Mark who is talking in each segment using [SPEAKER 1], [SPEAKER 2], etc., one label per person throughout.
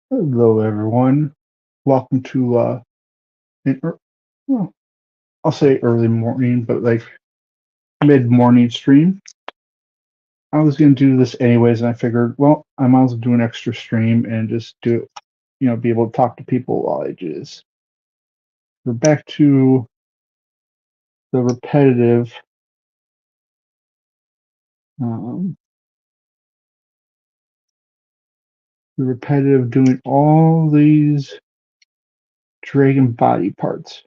[SPEAKER 1] Hello, everyone. Welcome to well, I'll say early morning, but like mid-morning stream. I was gonna do this anyways, and I figured, well, I might as well do an extra stream and just do it, be able to talk to people while I do this. We're back to the um, repetitive doing all these dragon body parts.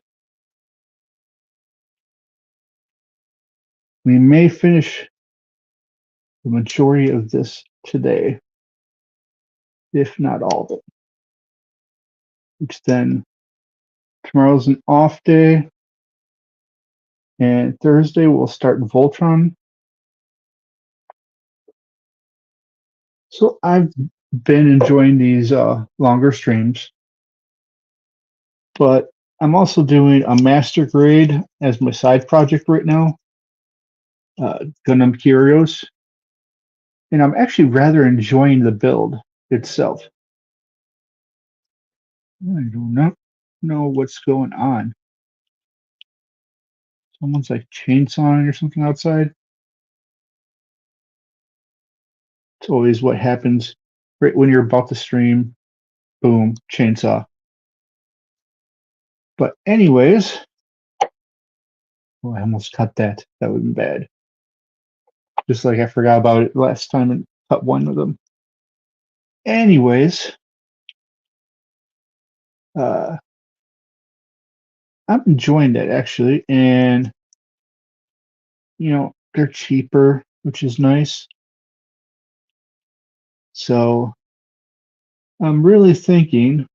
[SPEAKER 1] We may finish the majority of this today, if not all of it. Which then tomorrow's an off day, and Thursday we'll start Voltron. So I've been enjoying these longer streams, but I'm also doing a master grade as my side project right now, Gundam Curios, and I'm actually rather enjoying the build itself. I do not know what's going on. Someone's like chainsawing or something outside. It's always what happens right when you're about to stream. Boom, chainsaw. But anyways, oh, I almost cut that. That would be bad. Just like I forgot about it last time and cut one of them. Anyways, I'm enjoying that actually, and they're cheaper, which is nice. So I'm really thinking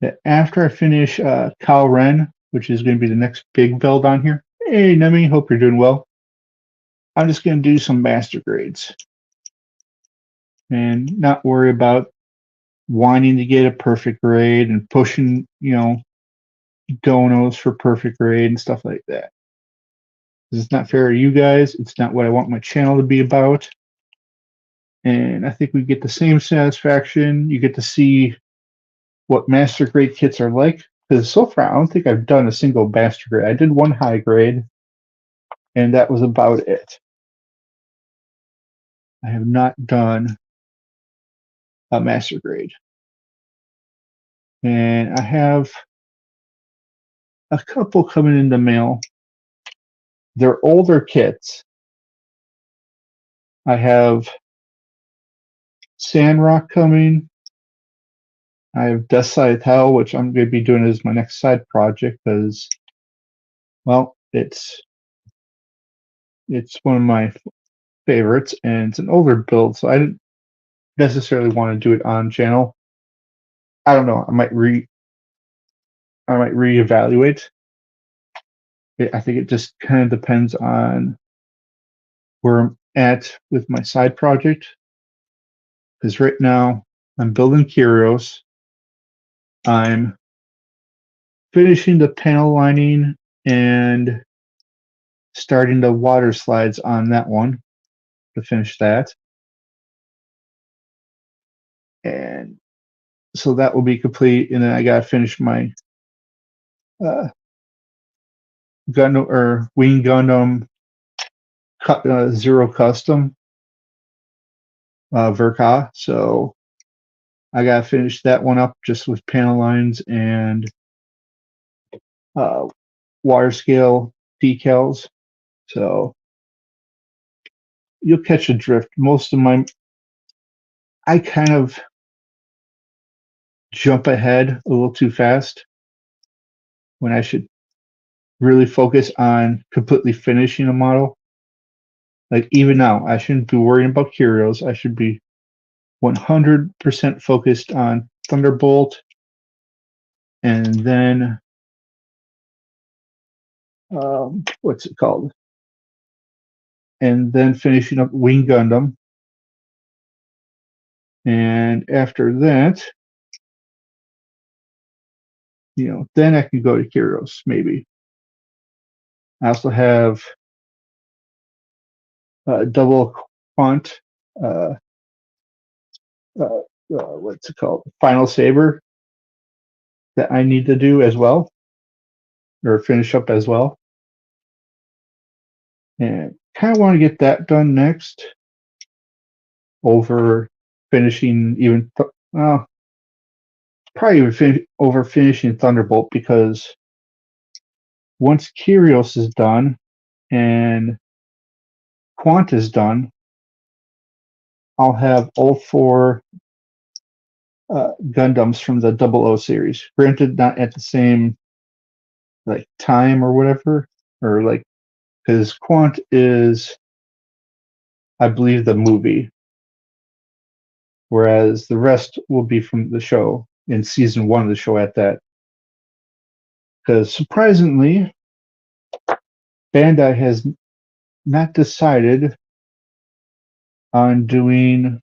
[SPEAKER 1] that after I finish Kyle Ren, which is going to be the next big build on here. Hey, Nemi, hope you're doing well. I'm just going to do some master grades and not worry about wanting to get a perfect grade and pushing, donos for perfect grade and stuff like that. It's not fair to you guys. It's not what I want my channel to be about. And I think we get the same satisfaction. You get to see what master grade kits are like. Because so far, I don't think I've done a single master grade. I did one high grade, and that was about it. I have not done a master grade. And I have a couple coming in the mail. They're older kits. I have Sandrock coming. I have Dspiae, which I'm going to be doing as my next side project because, well, it's one of my favorites and it's an older build, so I didn't necessarily want to do it on channel. I don't know. I might reevaluate. I think it just kind of depends on where I'm at with my side project. Because right now I'm building Curios. I'm finishing the panel lining and starting the water slides on that one to finish that. And so that will be complete. And then I got to finish my Gundam or Wing Gundam Zero Custom Verka. So I got to finish that one up just with panel lines and water scale decals. So you'll catch a drift. Most of I kind of jump ahead a little too fast when I should really focus on completely finishing a model. Like even now, I shouldn't be worrying about curios. I should be 100% focused on Thunderbolt, and then what's it called? And then finishing up Wing Gundam. And after that, then I can go to Curios, maybe. I also have double quant what's it called? Final Saber that I need to do as well, or finish up as well. And kind of want to get that done next over finishing even, probably even over finishing Thunderbolt, because once Kyrios is done and Quant is done, I'll have all four Gundams from the 00 series. Granted, not at the same like time or whatever, or like, because Quant is, I believe, the movie, whereas the rest will be from the show in season 1 of the show at that. Because surprisingly, Bandai has not decided on doing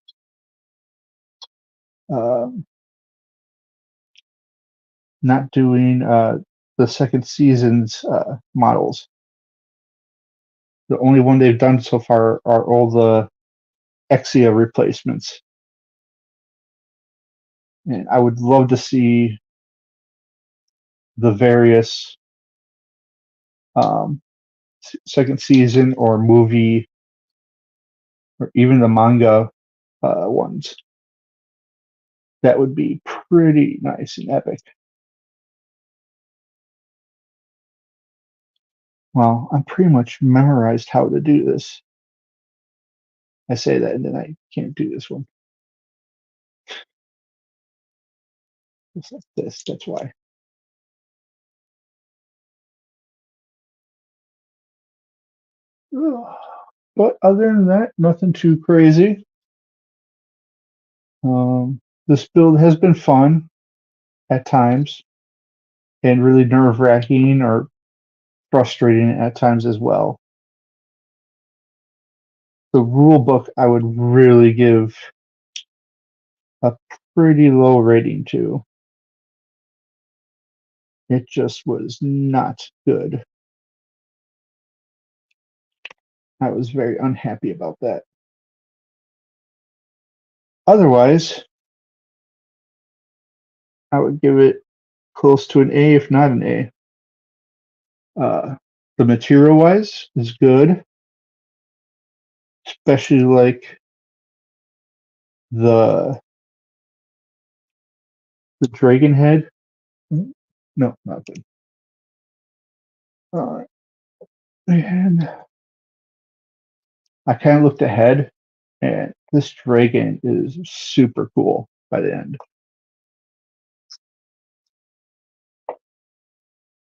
[SPEAKER 1] uh, not doing the second season's models. The only one they've done so far are all the Exia replacements. And I would love to see the various second season or movie or even the manga ones. That would be pretty nice and epic. Well, I'm pretty much memorized how to do this. I say that and then I can't do this one. It's like this, that's why. But other than that, nothing too crazy. This build has been fun at times and really nerve-wracking or frustrating at times as well. The rule book I would really give a pretty low rating to. It just was not good. I was very unhappy about that. Otherwise, I would give it close to an A, if not an A. The material-wise is good, especially like the dragon head. No, not good. And I kind of looked ahead, and this dragon is super cool by the end.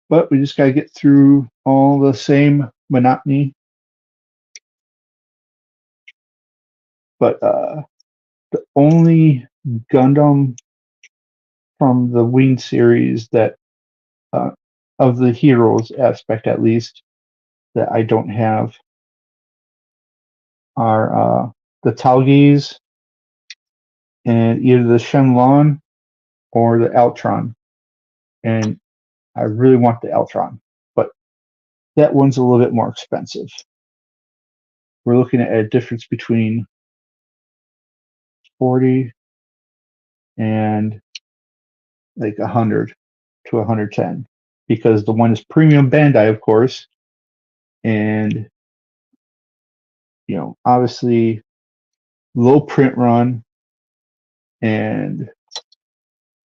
[SPEAKER 1] But we just got to get through all the same monotony. But the only Gundam from the Wing series that, of the heroes aspect at least, that I don't have are the Talgis and either the Shenlong or the Eltron. And I really want the Eltron, but that one's a little bit more expensive. We're looking at a difference between 40 and like 100 to 110, because the one is premium Bandai, of course, and obviously low print run and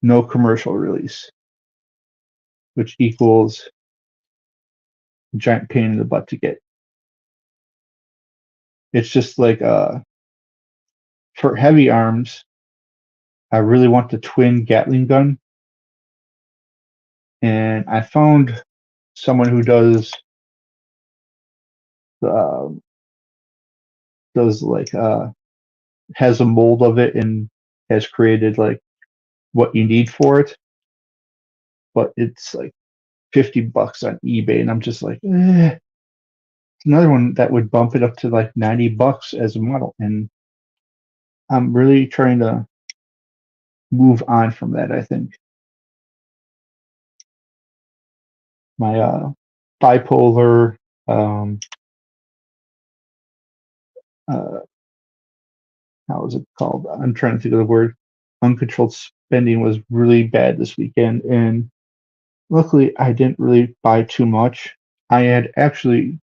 [SPEAKER 1] no commercial release, which equals a giant pain in the butt to get. It's just like for heavy arms, I really want the twin Gatling gun, and I found someone who does like has a mold of it and has created like what you need for it, but it's like $50 on eBay, and I'm just like, It's another one that would bump it up to like $90 as a model, and I'm really trying to move on from that. I think my bipolar uh, how is it called? I'm trying to think of the word. uncontrolled spending was really bad this weekend, and luckily I didn't really buy too much. I had actually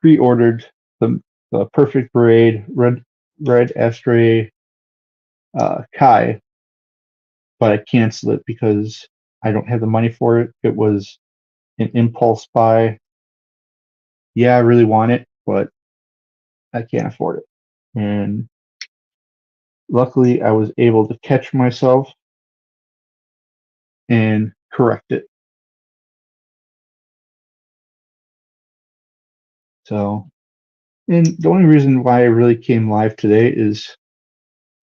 [SPEAKER 1] pre-ordered the Perfect Braid Red Astray Kai, but I canceled it because I don't have the money for it. It was an impulse buy. Yeah, I really want it, but I can't afford it. And luckily, I was able to catch myself and correct it. So, and the only reason why I really came live today is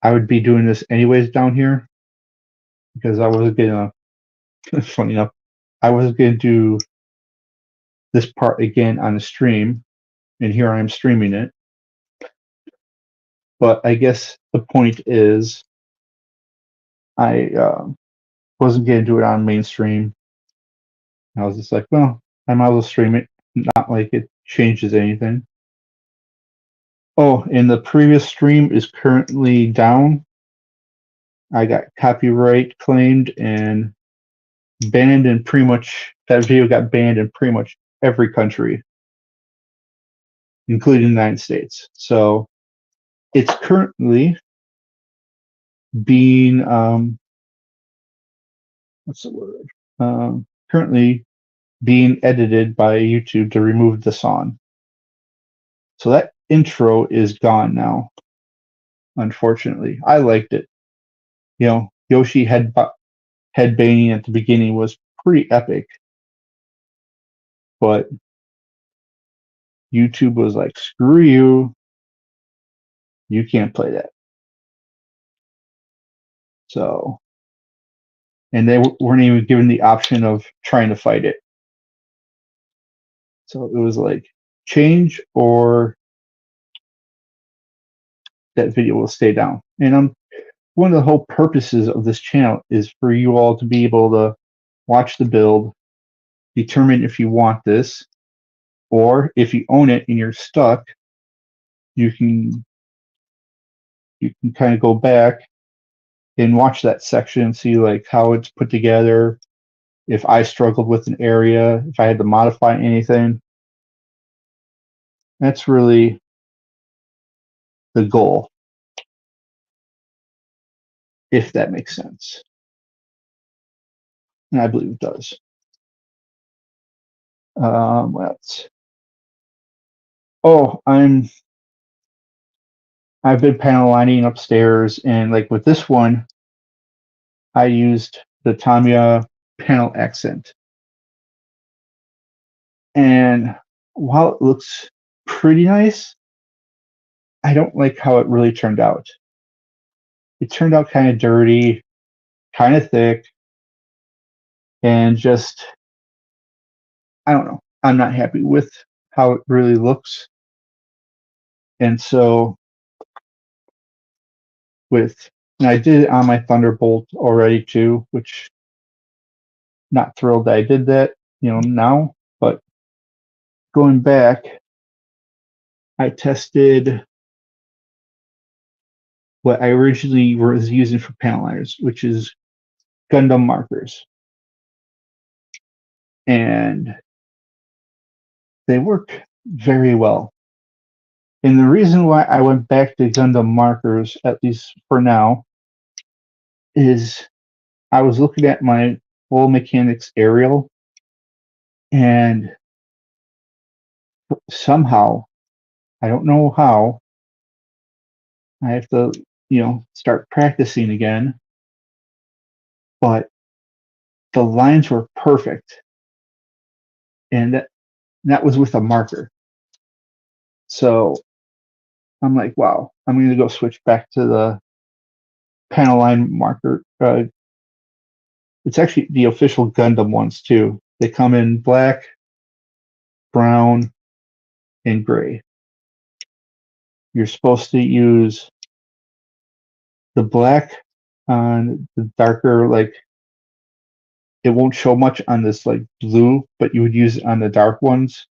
[SPEAKER 1] I would be doing this anyways down here because I wasn't gonna. Funny enough, I wasn't gonna do this part again on the stream, and here I am streaming it. But I guess the point is, I wasn't gonna do it on mainstream. I was just like, well, I might as well stream it. Not like it changes anything. Oh, and the previous stream is currently down. I got copyright claimed and banned in pretty much, that video got banned in pretty much every country, including the United States. So it's currently being, what's the word? Currently being edited by YouTube to remove the song. So that intro is gone now, unfortunately. I liked it. You know, Yoshi headbanging at the beginning was pretty epic, but YouTube was like, screw you, you can't play that. So, and they weren't even given the option of trying to fight it. So it was like, change or that video will stay down. And one of the whole purposes of this channel is for you all to be able to watch the build, determine if you want this, or if you own it and you're stuck, you can kind of go back and watch that section, see like how it's put together, if I struggled with an area, if I had to modify anything. That's really the goal, if that makes sense. And I believe it does. What else? Oh, I've been panel lining upstairs, and like with this one, I used the Tamiya panel accent. And while it looks pretty nice, I don't like how it really turned out. It turned out kind of dirty, kind of thick, and just, I don't know. I'm not happy with how it really looks. And so and I did it on my Thunderbolt already too, which not thrilled that I did that, now, but going back, I tested what I originally was using for panel liners, which is Gundam markers. And they work very well. And the reason why I went back to Gundam markers, at least for now, is I was looking at my Full Mechanics aerial, and somehow, I don't know how, I have to, start practicing again, but the lines were perfect. And that was with a marker. So I'm like, wow, I'm going to go switch back to the panel line marker. It's actually the official Gundam ones too. They come in black, brown, and gray. You're supposed to use the black on the darker, like it won't show much on this like blue, but you would use it on the dark ones.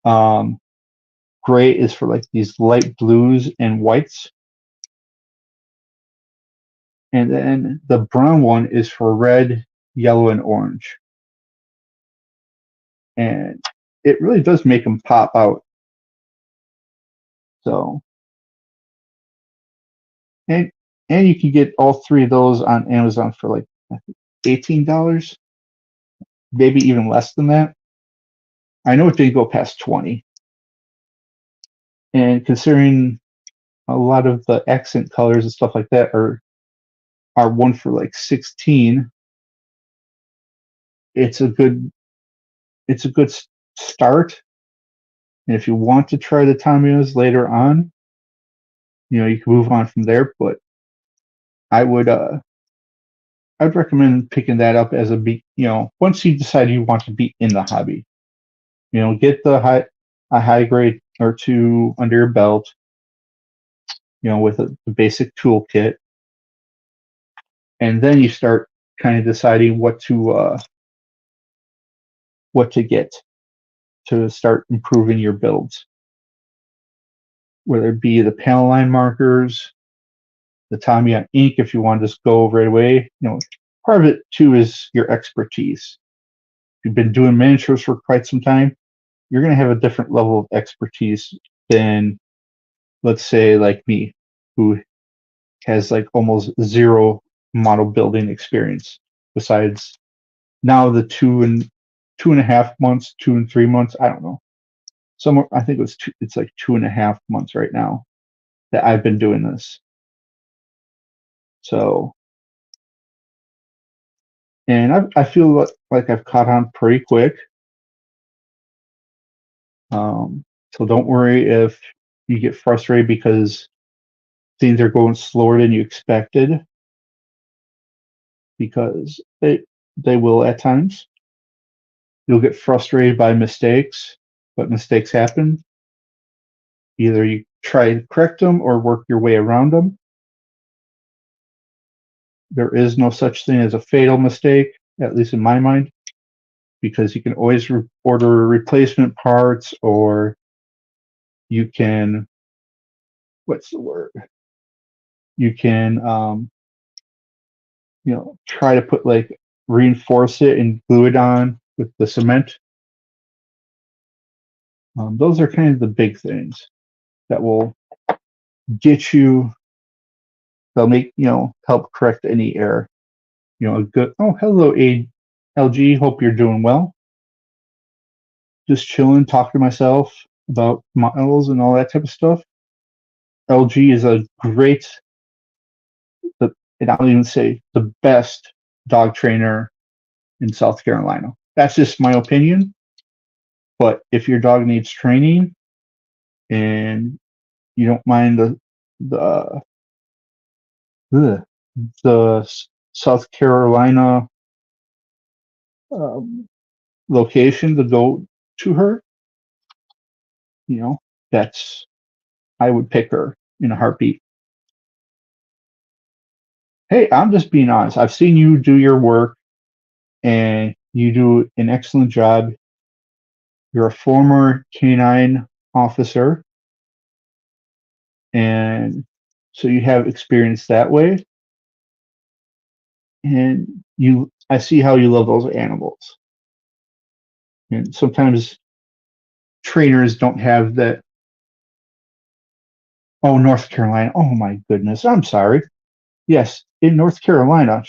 [SPEAKER 1] Gray is for like these light blues and whites, And then the brown one is for red, yellow, and orange. And it really does make them pop out. So, and you can get all three of those on Amazon for like $18, maybe even less than that. I know it didn't go past 20. And considering a lot of the accent colors and stuff like that are one for like 16, it's a good start. And if you want to try the Tamiyas later on, you can move on from there. But I would I'd recommend picking that up as once you decide you want to be in the hobby, get a high grade or two under your belt, with a basic toolkit, and then you start kind of deciding what to get to start improving your builds, whether it be the panel line markers, the Tamiya ink, if you want to just go right away. Part of it too is your expertise. If you've been doing miniatures for quite some time, you're going to have a different level of expertise than, let's say, like me, who has like almost zero model building experience besides now the 2.5 months, 2 and 3 months. I don't know. Somewhere, I think it's like 2.5 months right now that I've been doing this. So, and I feel like I've caught on pretty quick. So don't worry if you get frustrated because things are going slower than you expected, because they will at times. You'll get frustrated by mistakes, but mistakes happen. Either you try to correct them or work your way around them. There is no such thing as a fatal mistake, at least in my mind, because you can always order replacement parts, or you can, what's the word? You can, try to put reinforce it and glue it on with the cement. Those are kind of the big things that will get you. They'll make help correct any error. A good. Oh, hello, LG. Hope you're doing well. Just chilling, talking to myself about models and all that type of stuff. LG is a great, and I'll even say the best dog trainer in South Carolina. That's just my opinion. But if your dog needs training and you don't mind the South Carolina location to go to her, that's, I would pick her in a heartbeat. Hey, I'm just being honest. I've seen you do your work, and you do an excellent job. You're a former canine officer, and so you have experience that way. And I see how you love those animals. And sometimes trainers don't have that. Oh, North Carolina. Oh my goodness. I'm sorry. Yes, in North Carolina,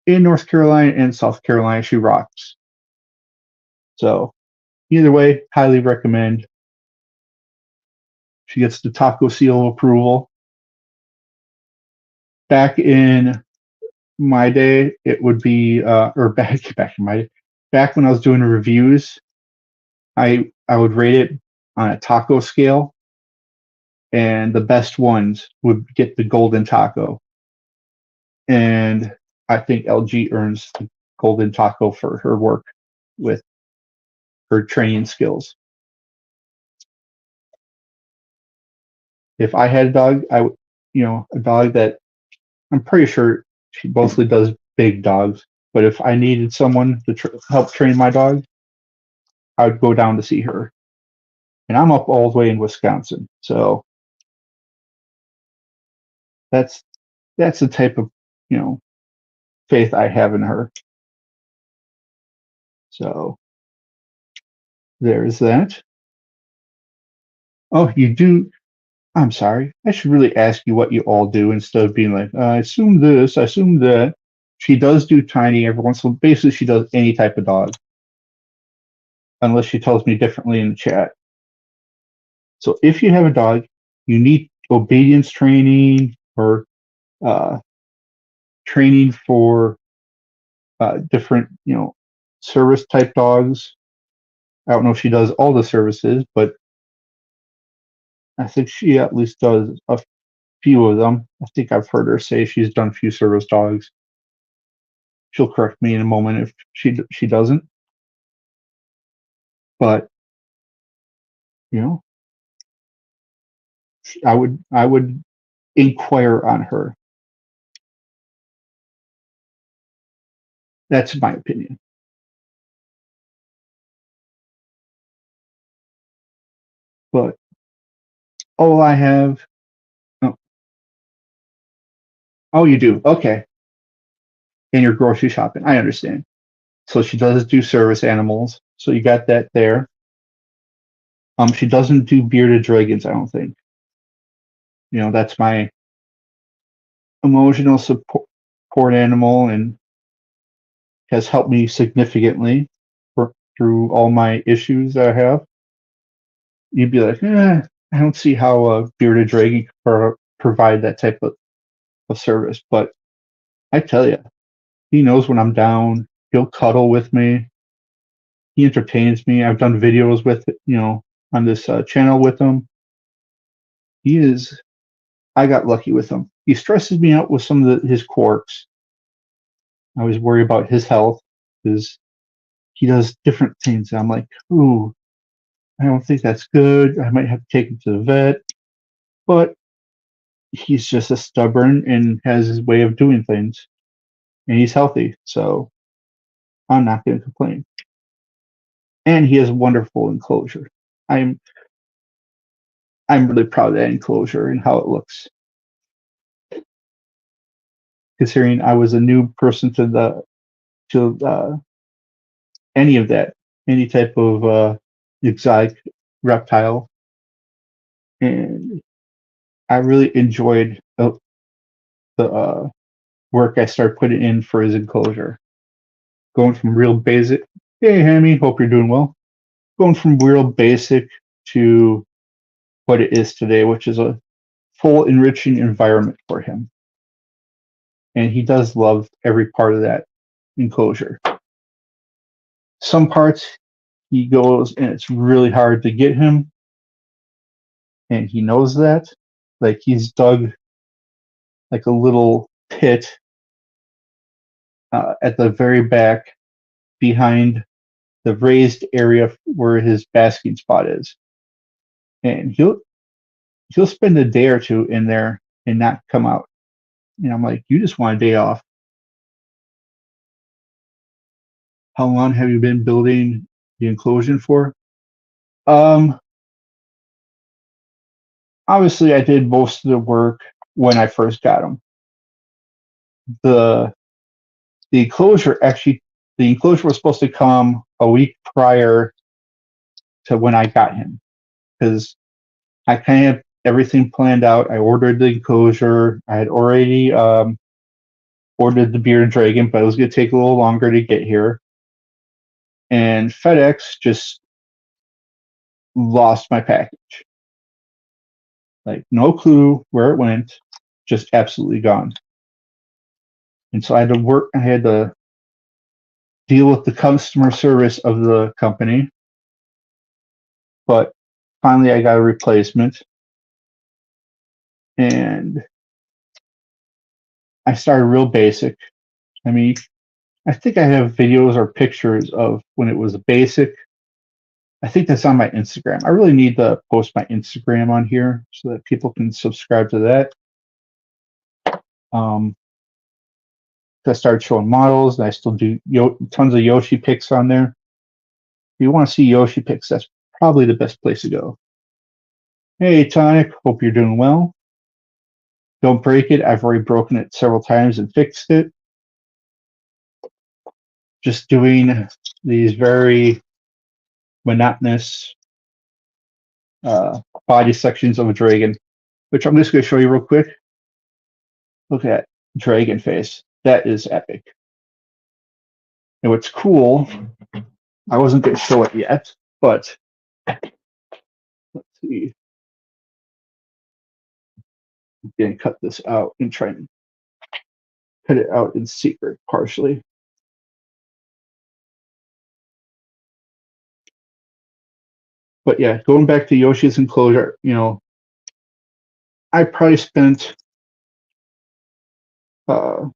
[SPEAKER 1] in North Carolina and South Carolina, she rocks. So either way, highly recommend. She gets the taco seal of approval. Back in my day, it would be, or back in my day, back when I was doing reviews, I would rate it on a taco scale, and the best ones would get the golden taco. And I think LG earns the golden taco for her work with her training skills. If I had a dog, I would, a dog that I'm pretty sure she mostly does big dogs. But if I needed someone to help train my dog, I would go down to see her. And I'm up all the way in Wisconsin, so that's that's the type of, faith I have in her. So there's that. Oh, you do. I'm sorry. I should really ask you what you all do instead of being like, I assume this, I assume that. She does do tiny every once in a while. Basically, she does any type of dog, unless she tells me differently in the chat. So if you have a dog, you need obedience training or uh, training for different, service type dogs. I don't know if she does all the services, but I think she at least does a few of them. I think I've heard her say she's done a few service dogs. She'll correct me in a moment if she doesn't. But you know, I would inquire on her. That's my opinion. But all I have. Oh, oh, you do. Okay. In your grocery shopping, I understand. So she does do service animals. So you got that there. She doesn't do bearded dragons. I don't think. That's my emotional support animal and has helped me significantly through all my issues that I have. You'd be like, I don't see how a bearded dragon could provide that type of service. But I tell you, he knows when I'm down. He'll cuddle with me. He entertains me. I've done videos with, on this channel with him. He is, I got lucky with him. He stresses me out with some of his quirks. I always worry about his health because he does different things. I'm like, ooh, I don't think that's good. I might have to take him to the vet. But he's just a stubborn and has his way of doing things. And he's healthy. So I'm not going to complain. And he has a wonderful enclosure. I'm really proud of that enclosure and how it looks. Considering I was a new person to any of that, any type of exotic reptile, and I really enjoyed the work I started putting in for his enclosure. Going from real basic, hey Hammy, hope you're doing well. Going from real basic to what it is today, which is a full enriching environment for him. And he does love every part of that enclosure. Some parts he goes and it's really hard to get him, and he knows that. Like he's dug like a little pit at the very back behind the raised area where his basking spot is, and he'll spend a day or two in there and not come out. And I'm like, you just want a day off. How long have you been building the enclosure for? Um, Obviously, I did most of the work when I first got him. The the enclosure actually the enclosure was supposed to come a week prior to when I got him because I kind of everything planned out. I ordered the enclosure. I had already ordered the bearded dragon, but it was going to take a little longer to get here. And FedEx just lost my package. Like no clue where it went, just absolutely gone. And so I had to deal with the customer service of the company. But finally I got a replacement. And I started real basic. I mean, I think I have videos or pictures of when it was basic. I think that's on my Instagram. I really need to post my Instagram on here so that people can subscribe to that. I started showing models, and I still do tons of Yoshi pics on there. If you want to see Yoshi pics, that's probably the best place to go. Hey, Tonic, hope you're doing well. Don't break it. I've already broken it several times and fixed it. Just doing these very monotonous body sections of a dragon, which I'm just going to show you real quick. Look at dragon face. That is epic. And what's cool, I wasn't going to show it yet, but let's see. I'm going to cut this out and try and cut it out in secret partially. But yeah, going back to Yoshi's Enclosure, you know, I probably spent a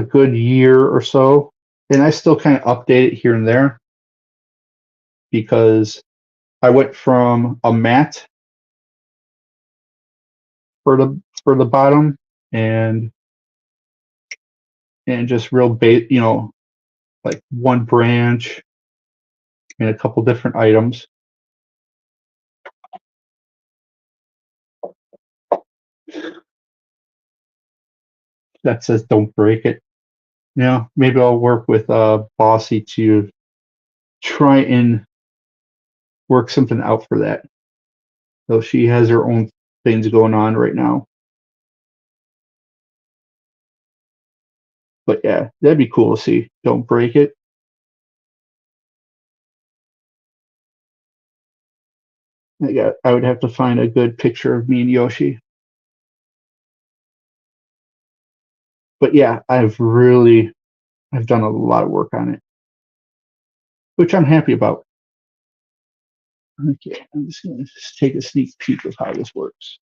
[SPEAKER 1] good year or so, and I still kind of update it here and there because I went from a matte for the bottom and just real bait, you know, like one branch and a couple different items. That says don't break it. You know, maybe I'll work with Bossy to try and work something out for that. So she has her own things going on right now. But yeah, that'd be cool to see. Don't break it. I would have to find a good picture of me and Yoshi. But yeah, I've done a lot of work on it, which I'm happy about. Okay, I'm just going to take a sneak peek of how this works.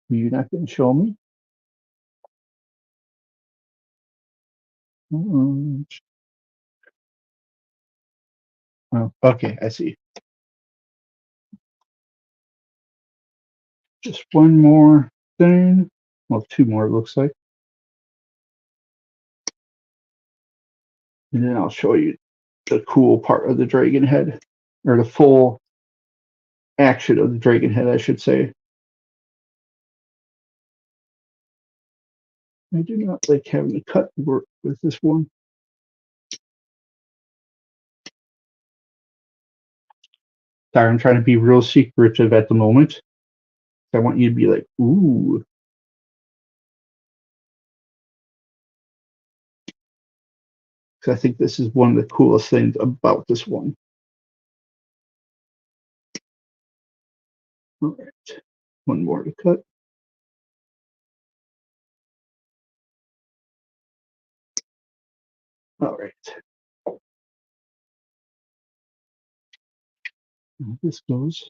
[SPEAKER 1] You're not going to show me? Oh, okay, I see. Just one more thing. Well, two more, it looks like. And then I'll show you the cool part of the dragon head, or the full action of the dragon head, I should say. I do not like having to cut work with this one. Sorry, I'm trying to be real secretive at the moment. I want you to be like, ooh. Because I think this is one of the coolest things about this one. All right, one more to cut. All right. Now this goes.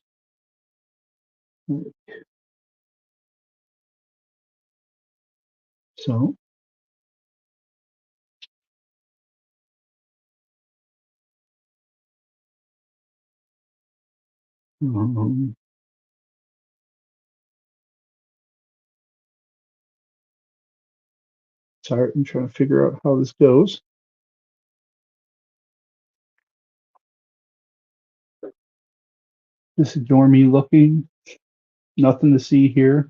[SPEAKER 1] So. Sorry, I'm trying to figure out how this goes. Just ignore me looking. Nothing to see here.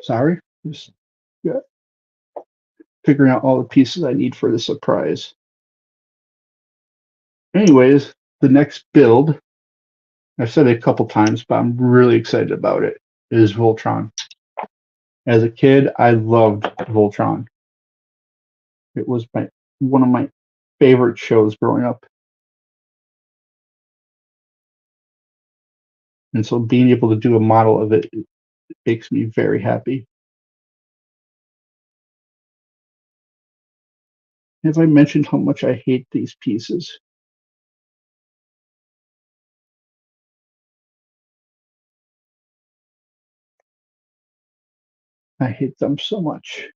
[SPEAKER 1] Sorry. Just figuring out all the pieces I need for the surprise. Anyways, the next build, I've said it a couple times, but I'm really excited about it, is Voltron. As a kid, I loved Voltron. It was one of my favorite shows growing up. And so being able to do a model of it makes me very happy. Have I mentioned how much I hate these pieces? I hate them so much.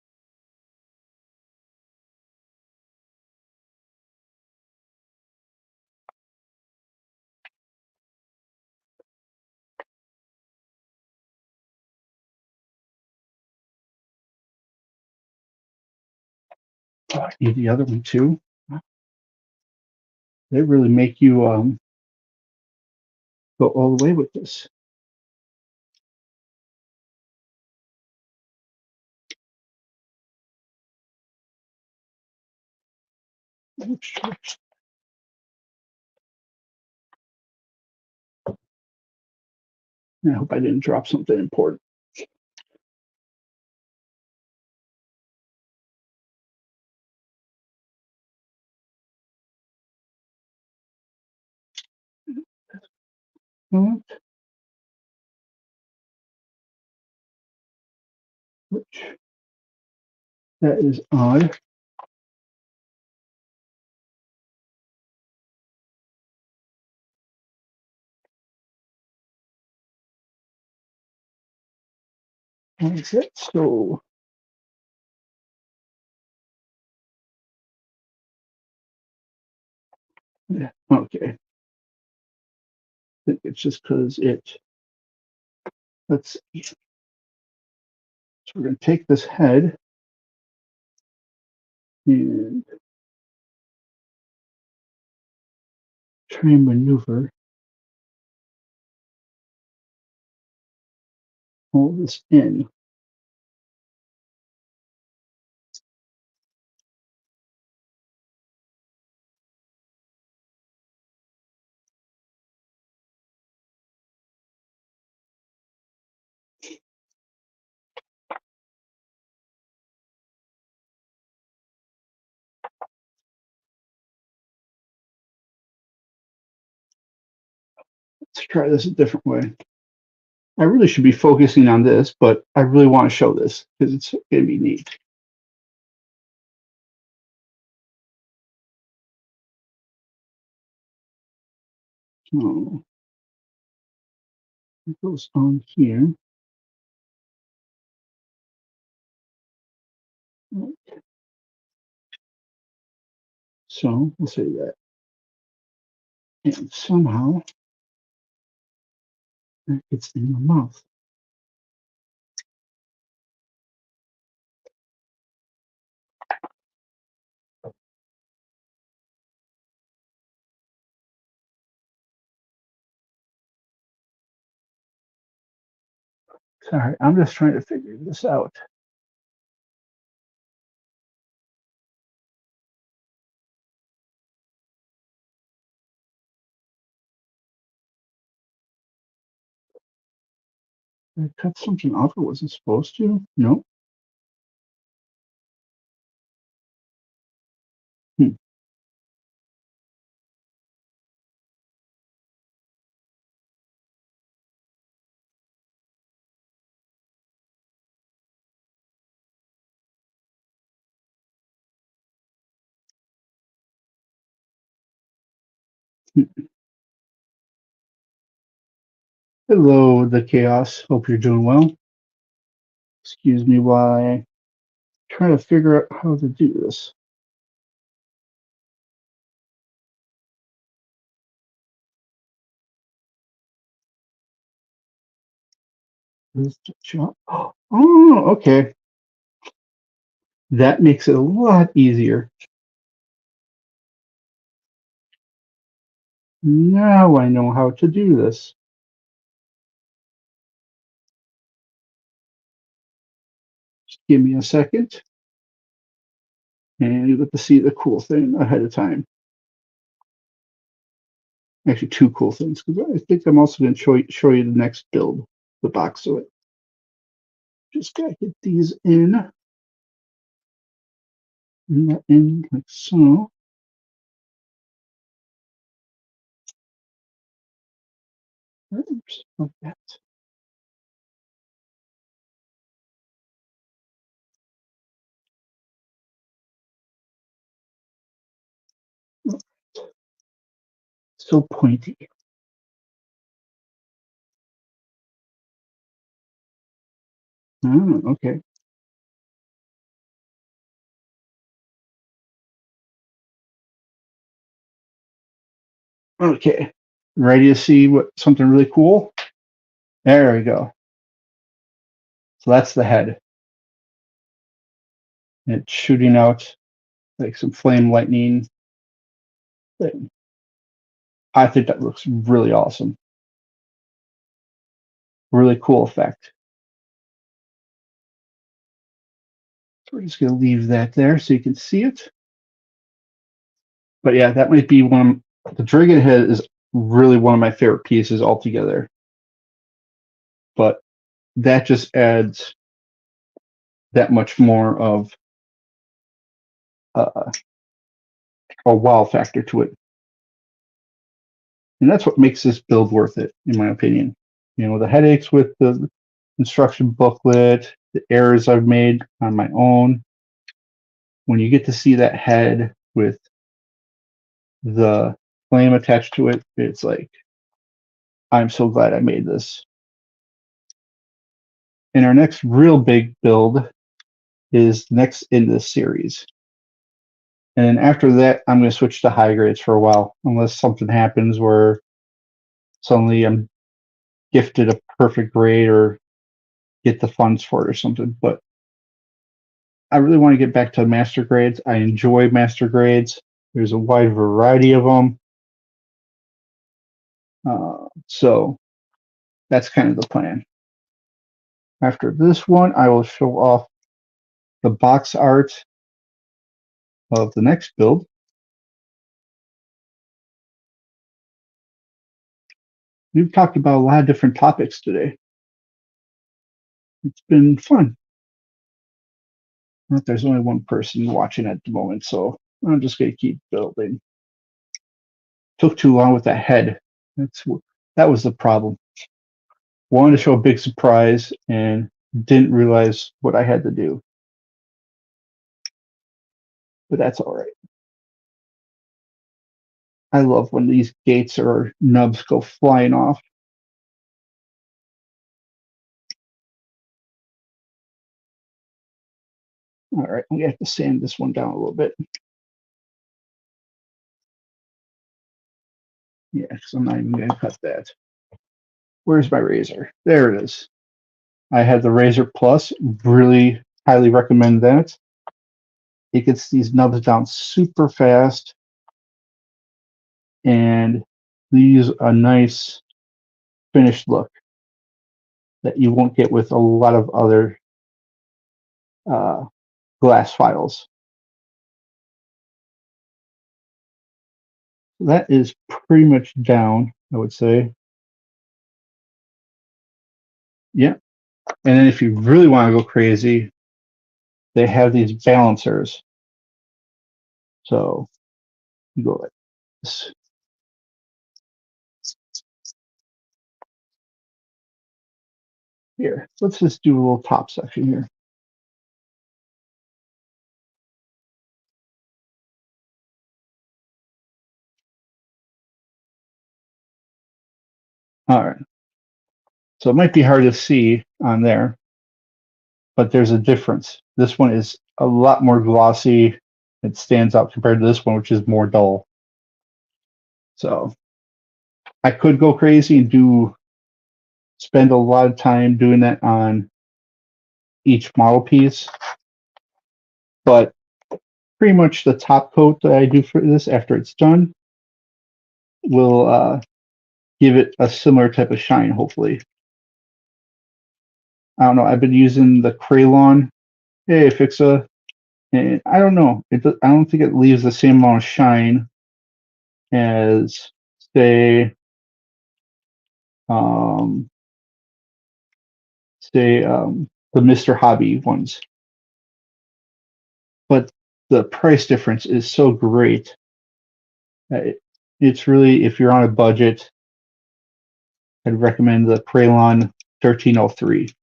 [SPEAKER 1] Oh, I need the other one too. They really make you go all the way with this. I hope I didn't drop something important. Which that is odd. What is it? So yeah, okay. I think it's just because it. Let's see. So we're going to take this head and try and maneuver all this in. Let's try this a different way. I really should be focusing on this, but I really want to show this because it's going to be neat. So it goes on here. So we'll say that. And somehow that gets in the mouth. Sorry, I'm just trying to figure this out. Did I cut something off I wasn't supposed to? No. Hmm. Hello, the chaos. Hope you're doing well. Excuse me while I try to figure out how to do this. Where's the chop? Oh, okay. That makes it a lot easier. Now I know how to do this. Just give me a second, and you get to see the cool thing ahead of time. Actually, two cool things, because I think I'm also going to show you the next build, the box of it. Just got to get these in. In like so. Oops, like that. So pointy. Oh, okay. Okay. Ready to see what something really cool? There we go. So that's the head. It's shooting out like some flame lightning thing. I think that looks really awesome. Really cool effect. So we're just going to leave that there so you can see it. But yeah, that might be one. The Dragon head is really one of my favorite pieces altogether. But that just adds that much more of a wow factor to it. And that's what makes this build worth it, in my opinion. You know, the headaches with the instruction booklet, the errors I've made on my own. When you get to see that head with the flame attached to it, it's like, I'm so glad I made this. And our next real big build is next in this series. And then after that, I'm going to switch to high grades for a while, unless something happens where suddenly I'm gifted a perfect grade or get the funds for it or something. But I really want to get back to master grades. I enjoy master grades. There's a wide variety of them. So that's kind of the plan. After this one, I will show off the box art of the next build. We've talked about a lot of different topics today. It's been fun. But there's only one person watching at the moment, so I'm just going to keep building. Took too long with that head. That was the problem. Wanted to show a big surprise and didn't realize what I had to do. But that's all right. I love when these gates or nubs go flying off. All right, I'm gonna have to sand this one down a little bit. Yeah, because I'm not even gonna cut that. Where's my razor? There it is. I have the Razor Plus. Really highly recommend that. It gets these nubs down super fast and leaves a nice finished look that you won't get with a lot of other glass files. That is pretty much down, I would say. Yeah. And then if you really want to go crazy, they have these balancers. So you go like this. Here, let's just do a little top section here. All right. So it might be hard to see on there, but there's a difference. This one is a lot more glossy. It stands out compared to this one, which is more dull. So I could go crazy and spend a lot of time doing that on each model piece, but pretty much the top coat that I do for this after it's done will give it a similar type of shine, hopefully. I don't know. I've been using the Crayon. Hey, Fixa. And I don't know. I don't think it leaves the same amount of shine as, say, the Mr. Hobby ones. But the price difference is so great. It's really, if you're on a budget, I'd recommend the Crayon 1303.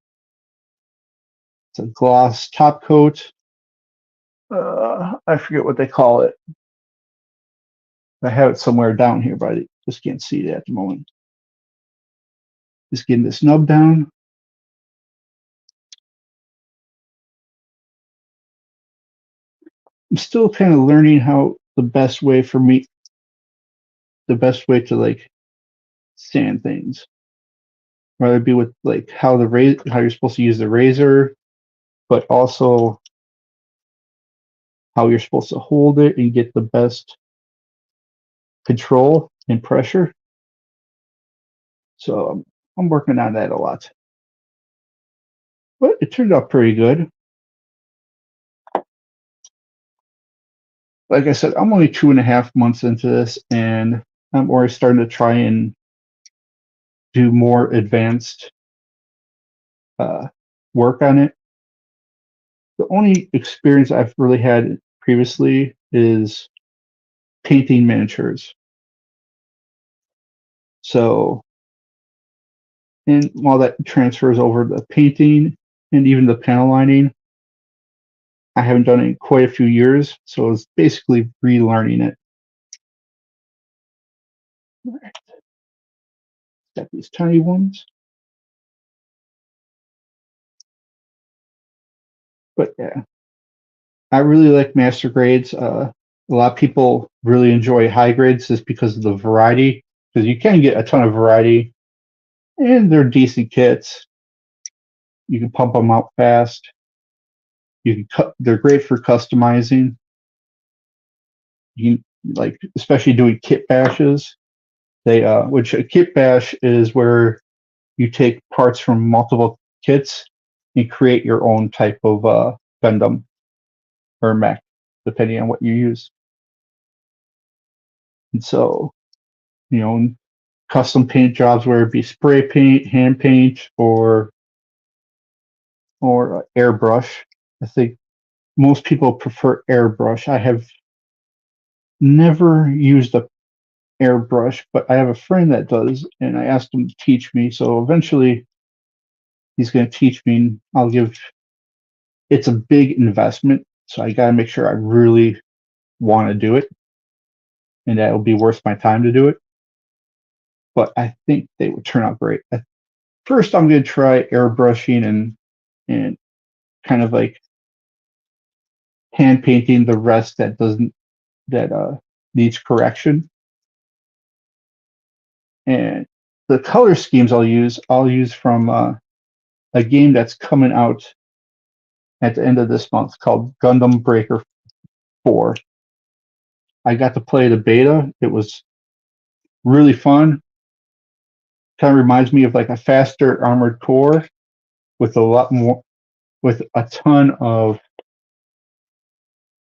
[SPEAKER 1] It's a gloss top coat. I forget what they call it. I have it somewhere down here, but I just can't see it at the moment. Just getting this nub down. I'm still kind of learning how the best way to like sand things. Whether it be with like how you're supposed to use the razor, but also how you're supposed to hold it and get the best control in pressure. So I'm working on that a lot. But it turned out pretty good. Like I said, I'm only 2.5 months into this, and I'm already starting to try and do more advanced work on it. The only experience I've really had previously is painting miniatures. So, and while that transfers over the painting and even the panel lining, I haven't done it in quite a few years, so it's basically relearning it. All right. Got these tiny ones. But yeah, I really like master grades. A lot of people really enjoy high grades just because of the variety, because you can get a ton of variety, and they're decent kits. You can pump them out fast. You can cut. They're great for customizing. You like, especially doing kit bashes. Which a kit bash is where you take parts from multiple kits and create your own type of Gundam or mech, depending on what you use. And so, custom paint jobs, where it be spray paint, hand paint, or airbrush. I think most people prefer airbrush. I have never used a airbrush, but I have a friend that does, and I asked him to teach me. So eventually, he's going to teach me. It's a big investment, so I got to make sure I really want to do it, and that will be worth my time to do it. But I think they would turn out great. At first, I'm going to try airbrushing and kind of like hand painting the rest that needs correction. And the color schemes I'll use from a game that's coming out at the end of this month called Gundam Breaker 4. I got to play the beta. It was really fun. Kind of reminds me of like a faster Armored Core with a lot more, with a ton of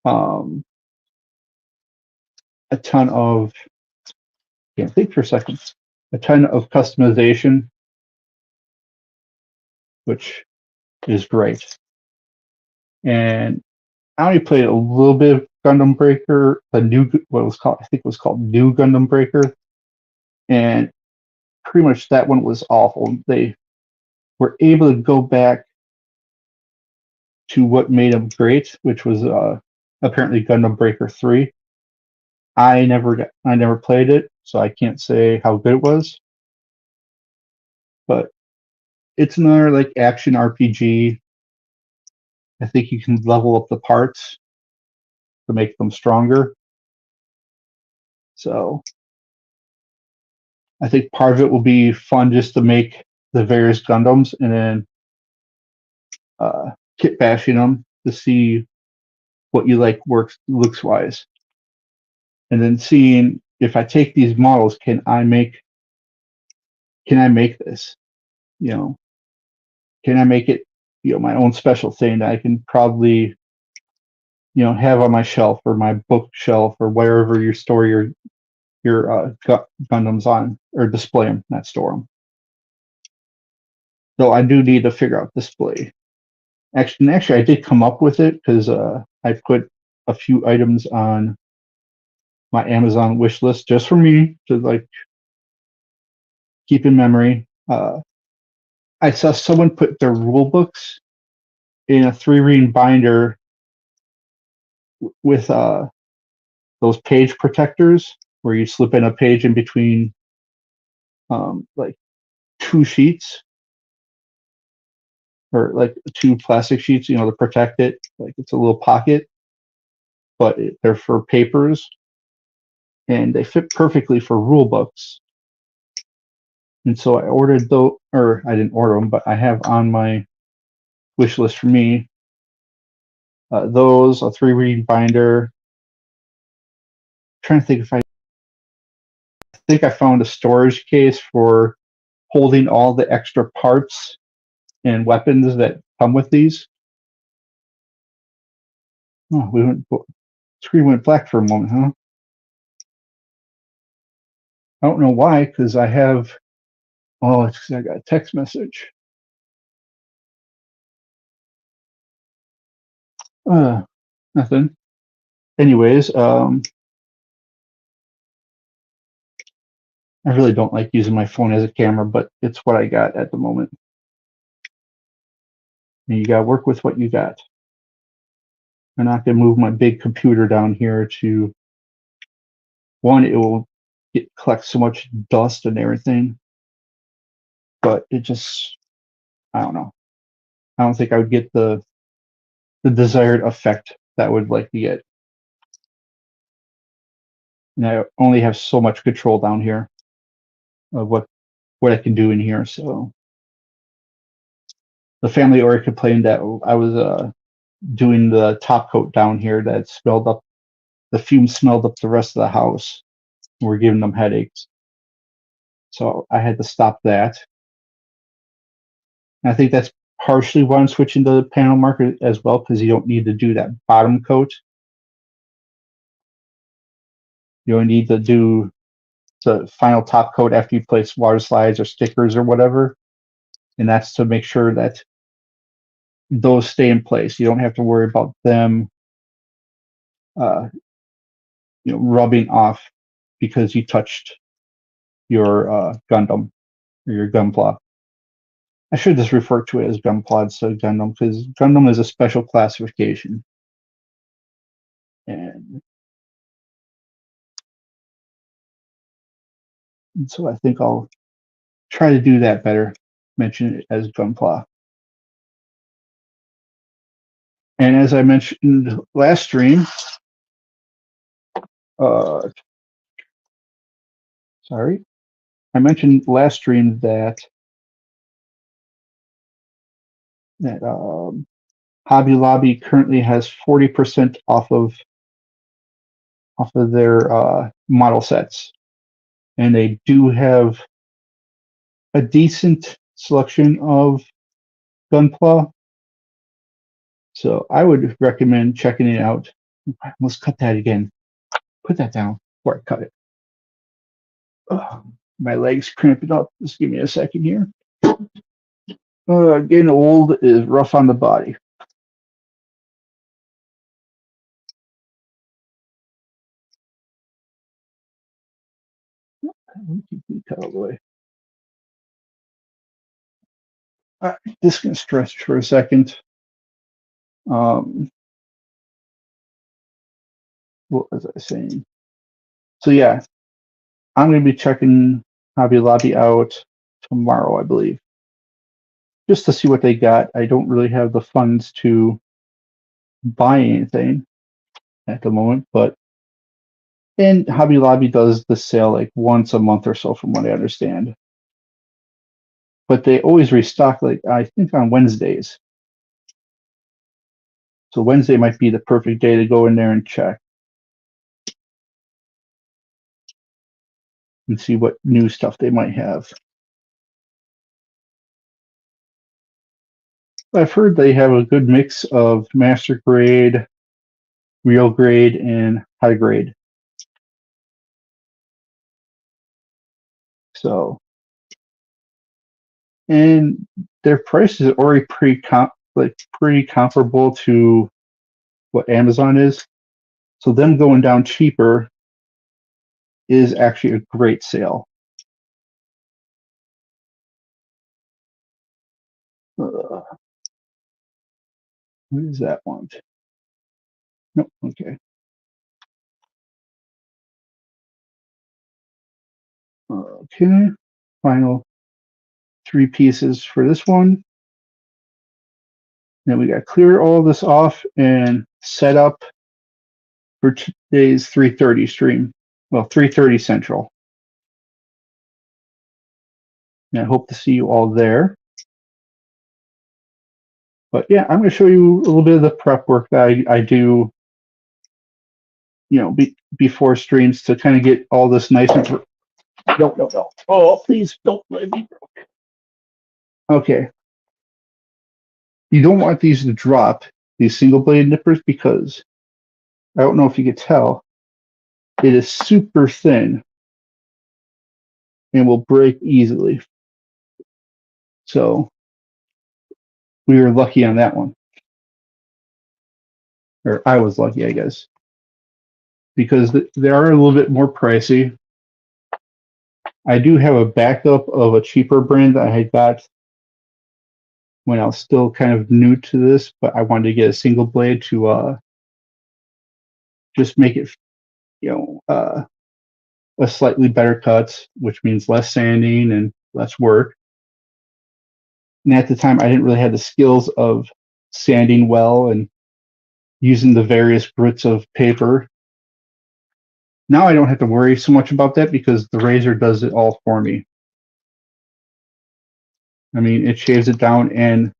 [SPEAKER 1] um, can't think for a second, a ton of customization, which is great. And I only played a little bit of Gundam Breaker, I think it was called New Gundam Breaker, and pretty much that one was awful. They were able to go back to what made them great, which was apparently Gundam Breaker 3. I never played it, so I can't say how good it was. But it's another like action RPG. I think you can level up the parts to make them stronger. So I think part of it will be fun just to make the various Gundams and then kit bashing them to see what you like looks wise, and then seeing if I take these models, can I make this? Can I make it my own special thing that I can probably have on my shelf or my bookshelf or wherever you store your Gundams on, or display them, not store them. Though I do need to figure out display. Actually, I did come up with it because I put a few items on my Amazon wish list just for me to like keep in memory. I saw someone put their rule books in a 3-ring binder with those page protectors where you slip in a page in between like 2 sheets, or like 2 plastic sheets, to protect it. Like it's a little pocket, but they're for papers, and they fit perfectly for rule books. And so I ordered those, or I didn't order them, but I have on my wish list for me those, a 3-ring binder. I'm trying to think if I think I found a storage case for holding all the extra parts and weapons that come with these. Oh, screen went black for a moment, huh? I don't know why, because I have. Oh, it's 'cause I got a text message. Nothing. Anyways, I really don't like using my phone as a camera, but it's what I got at the moment. And you gotta work with what you got. I'm not gonna move my big computer down here to one, it will collect so much dust and everything. But it just, I don't know. I don't think I would get the desired effect that I would like to get. And I only have so much control down here of what I can do in here. So the family already complained that I was doing the top coat down here that smelled up, the fumes smelled up the rest of the house. We're giving them headaches. So I had to stop that. And I think that's partially why I'm switching to the panel marker as well, because you don't need to do that bottom coat. You only need to do the final top coat after you place water slides or stickers or whatever. And that's to make sure that those stay in place. You don't have to worry about them rubbing off because you touched your Gundam or your Gunpla. I should just refer to it as Gunpla instead of Gundam, because Gundam is a special classification. And so I think I'll try to do that better, mention it as Gunpla. And as I mentioned last stream, I mentioned last stream that Hobby Lobby currently has 40% off of their model sets, and they do have a decent selection of Gunpla. So I would recommend checking it out. Let's cut that again. Put that down before I cut it. My leg's cramping up. Just give me a second here. Getting old is rough on the body. Cut all the way. All right, this can stretch for a second. What was I saying? So yeah, I'm going to be checking Hobby Lobby out tomorrow, I believe, just to see what they got. I don't really have the funds to buy anything at the moment, and Hobby Lobby does the sale like once a month or so, from what I understand. But they always restock, like I think on Wednesdays. So Wednesday might be the perfect day to go in there and check and see what new stuff they might have. I've heard they have a good mix of master grade, real grade, and high grade. So, and their prices are already pretty comparable to what Amazon is. So them going down cheaper is actually a great sale. What is that one? Nope. Okay. Okay. Final 3 pieces for this one. Then we got to clear all this off and set up for today's 3:30 stream. Well, 3:30 Central. And I hope to see you all there. But yeah, I'm going to show you a little bit of the prep work that I do, before streams, to kind of get all this nice No, no, no. Oh, please don't let me. Okay. You don't want these to drop, these single blade nippers, because I don't know if you could tell, it is super thin and will break easily. So we were lucky on that one. Or I was lucky, I guess. Because they are a little bit more pricey. I do have a backup of a cheaper brand that I had got when I was still kind of new to this, but I wanted to get a single blade to just make it, a slightly better cut, which means less sanding and less work. And at the time, I didn't really have the skills of sanding well and using the various grits of paper. Now I don't have to worry so much about that because the razor does it all for me. I mean, it shaves it down and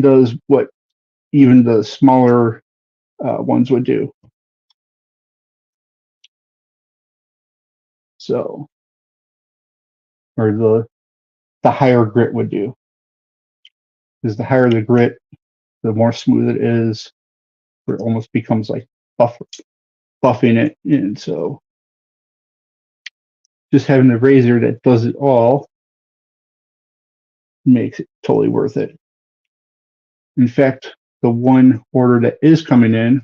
[SPEAKER 1] does what even the smaller ones would do. So, or the higher grit would do, because the higher the grit, the more smooth it is. It almost becomes like buffing it in. So, just having the razor that does it all makes it totally worth it. In fact, the one order that is coming in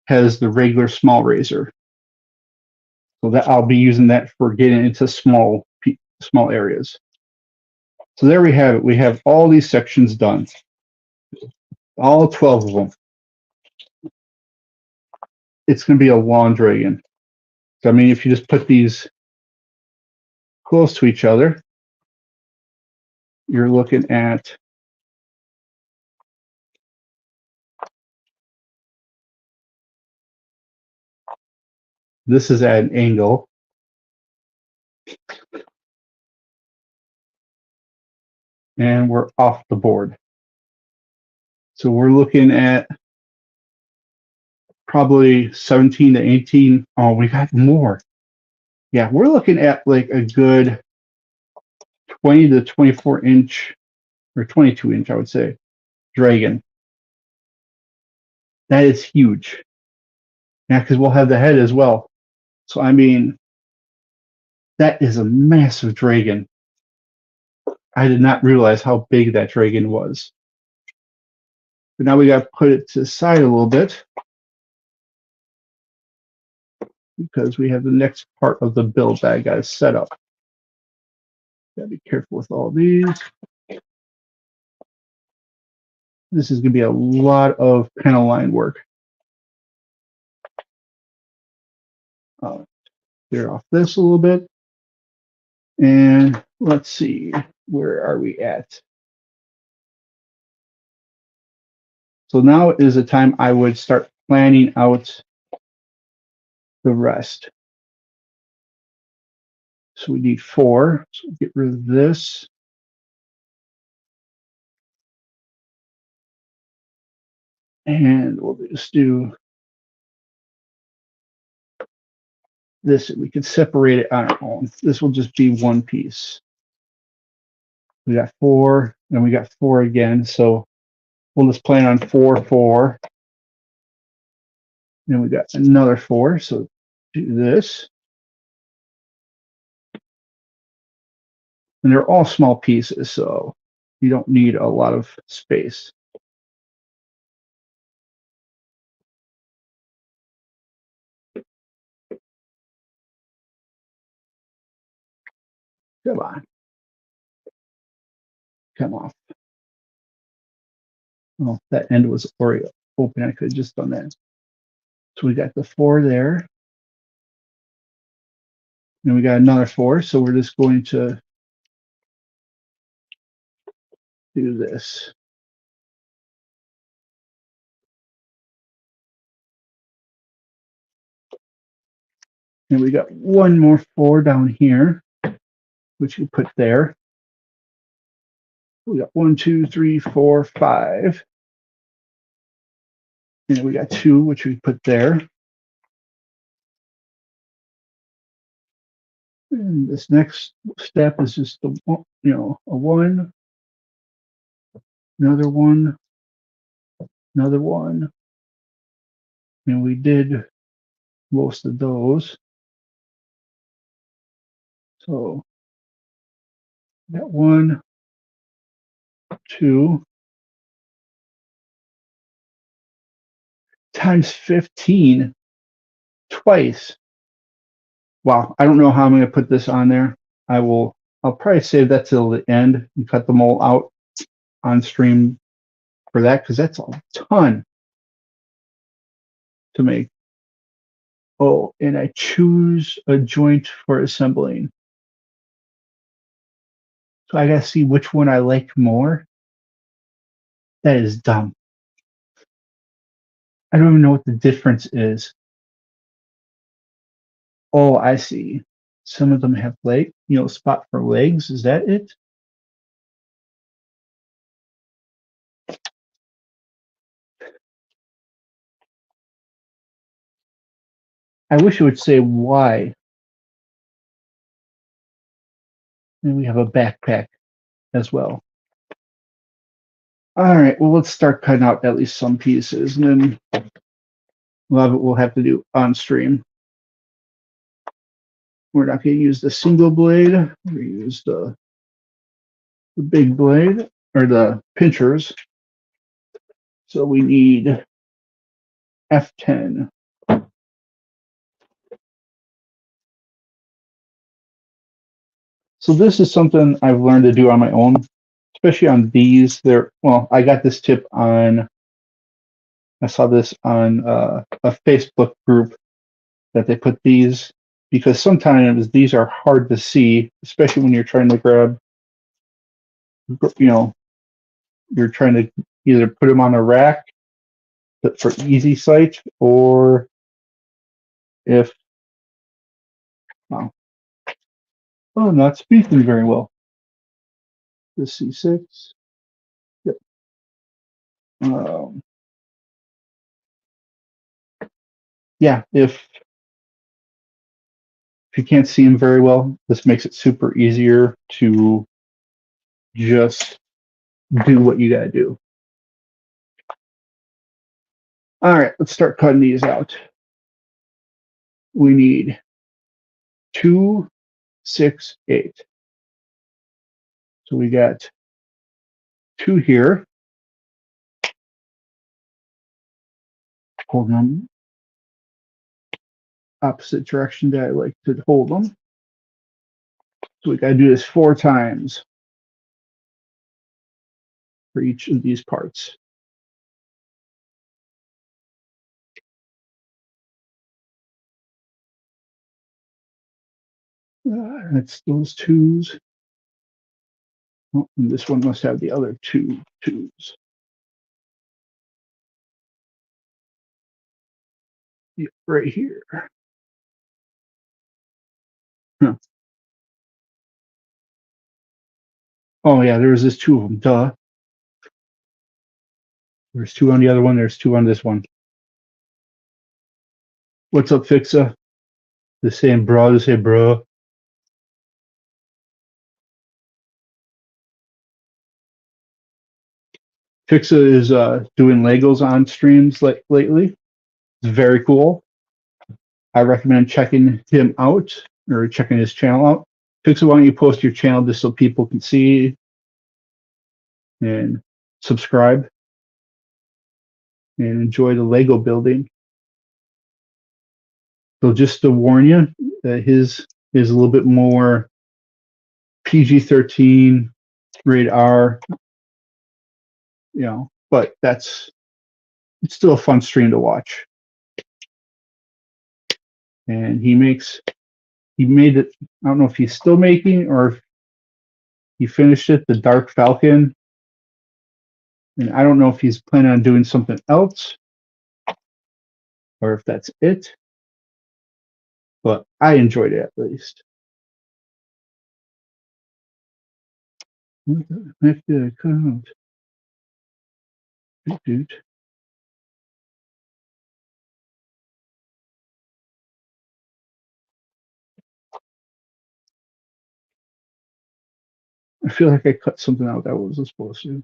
[SPEAKER 1] has the regular small razor, so that I'll be using that for getting into small areas. So there we have it. We have all these sections done, all 12 of them. It's going to be a long dragon. So, I mean, if you just put these close to each other, you're looking at this is at an angle. And we're off the board. So we're looking at probably 17 to 18. Oh, we got more. Yeah, we're looking at like a good 20 to 24 inch or 22 inch, I would say, dragon. That is huge. Yeah, because we'll have the head as well. So, I mean, that is a massive dragon. I did not realize how big that dragon was. But now we got to put it to the side a little bit because we have the next part of the build that I got to set up. Gotta be careful with all these. This is going to be a lot of panel line work. Clear off this a little bit. And let's see, where are we at? So now is the time I would start planning out the rest. So we need 4. So get rid of this. And we'll just do this. We can separate it on our own. This will just be one piece. We got 4, and we got 4 again. So we'll just plan on 4, 4. Then we got another 4. So do this. And they're all small pieces, so you don't need a lot of space. Come on. Come off. Oh, that end was already open. I could have just done that. So we got the 4 there. And we got another 4. So we're just going to do this. And we got one more 4 down here, which you put there. We got 1, 2, 3, 4, 5. And we got 2, which we put there. And this next step is just a one, another one, another one, and we did most of those. So that 1, 2 times 15 twice. Wow, I don't know how I'm going to put this on there. I'll probably save that till the end and cut them all out on stream for that, because that's a ton to make. Oh, and I choose a joint for assembling. So I gotta see which one I like more. That is dumb. I don't even know what the difference is. Oh, I see. Some of them have spot for legs. Is that it? I wish it would say why. And we have a backpack as well. All right, well, let's start cutting out at least some pieces, and then a lot of it we'll have to do on stream. We're not going to use the single blade. We're going to use the big blade, or the pinchers. So we need F10. So this is something I've learned to do on my own, especially on these. I got this tip I saw this on a Facebook group that they put these, because sometimes these are hard to see, especially when you're trying to grab, you're trying to either put them on a rack for easy sight, or if, wow, oh, I'm not speaking very well. The C6. Yep. Yeah, if you can't see them very well, this makes it super easier to just do what you gotta do. All right, let's start cutting these out. We need 2, 6, 8. So we got 2 here. Hold them opposite direction that I like to hold them. So we got to do this 4 times for each of these parts. That's those 2s. Oh, and this one must have the other 2 2s. Yeah, right here. Huh. Oh yeah, there was this 2 of them. Duh. There's 2 on the other one. There's 2 on this one. What's up, Fixa? The same bro. The same bro. Fixa is doing Legos on streams lately. It's very cool. I recommend checking him out, or checking his channel out. Fixa, why don't you post your channel just so people can see and subscribe and enjoy the Lego building. So just to warn you, his is a little bit more PG-13, rated R, but it's still a fun stream to watch. And he made it, I don't know if he's still making or if he finished it, the Dark Falcon. And I don't know if he's planning on doing something else or if that's it, but I enjoyed it at least. What the heck did I cut out? Dude. I feel like I cut something out that I wasn't supposed to.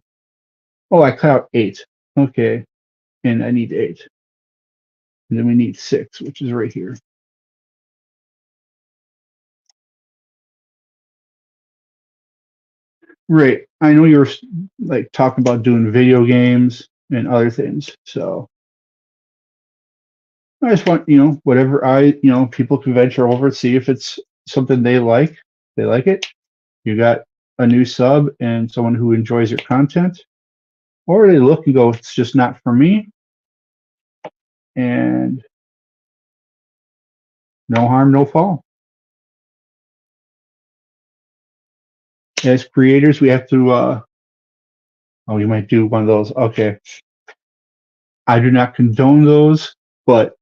[SPEAKER 1] Oh, I cut out 8. Okay, and I need 8. And then we need 6, which is right here. Right. I know you're like talking about doing video games and other things. So I just want, whatever people can venture over, see if it's something they like. They like it. You got a new sub and someone who enjoys your content, or they look and go, it's just not for me. And no harm, no foul. As creators, we have to, oh, you might do one of those. Okay. I do not condone those, but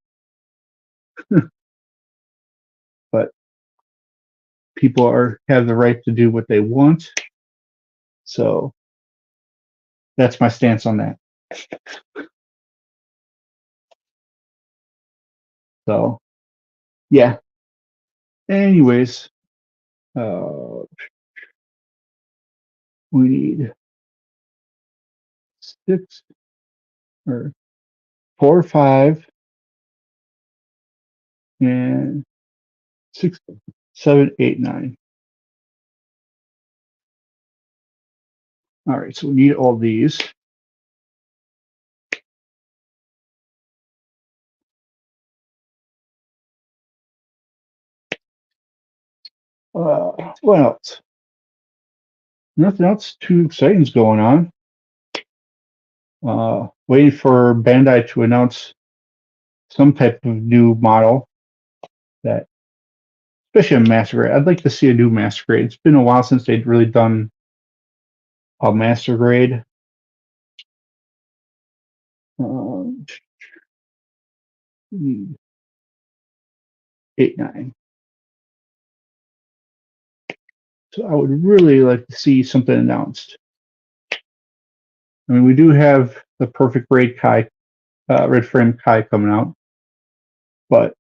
[SPEAKER 1] but people have the right to do what they want. So that's my stance on that. So yeah. Anyways, we need 6 or 4, 5, and 6, 7, 8, 9. All right, so we need all these. What else? Nothing else too exciting is going on. Waiting for Bandai to announce some type of new model that, especially a master grade. I'd like to see a new master grade. It's been a while since they'd really done a master grade. 8, 9. So I would really like to see something announced. I mean, we do have the perfect red frame Kai coming out, but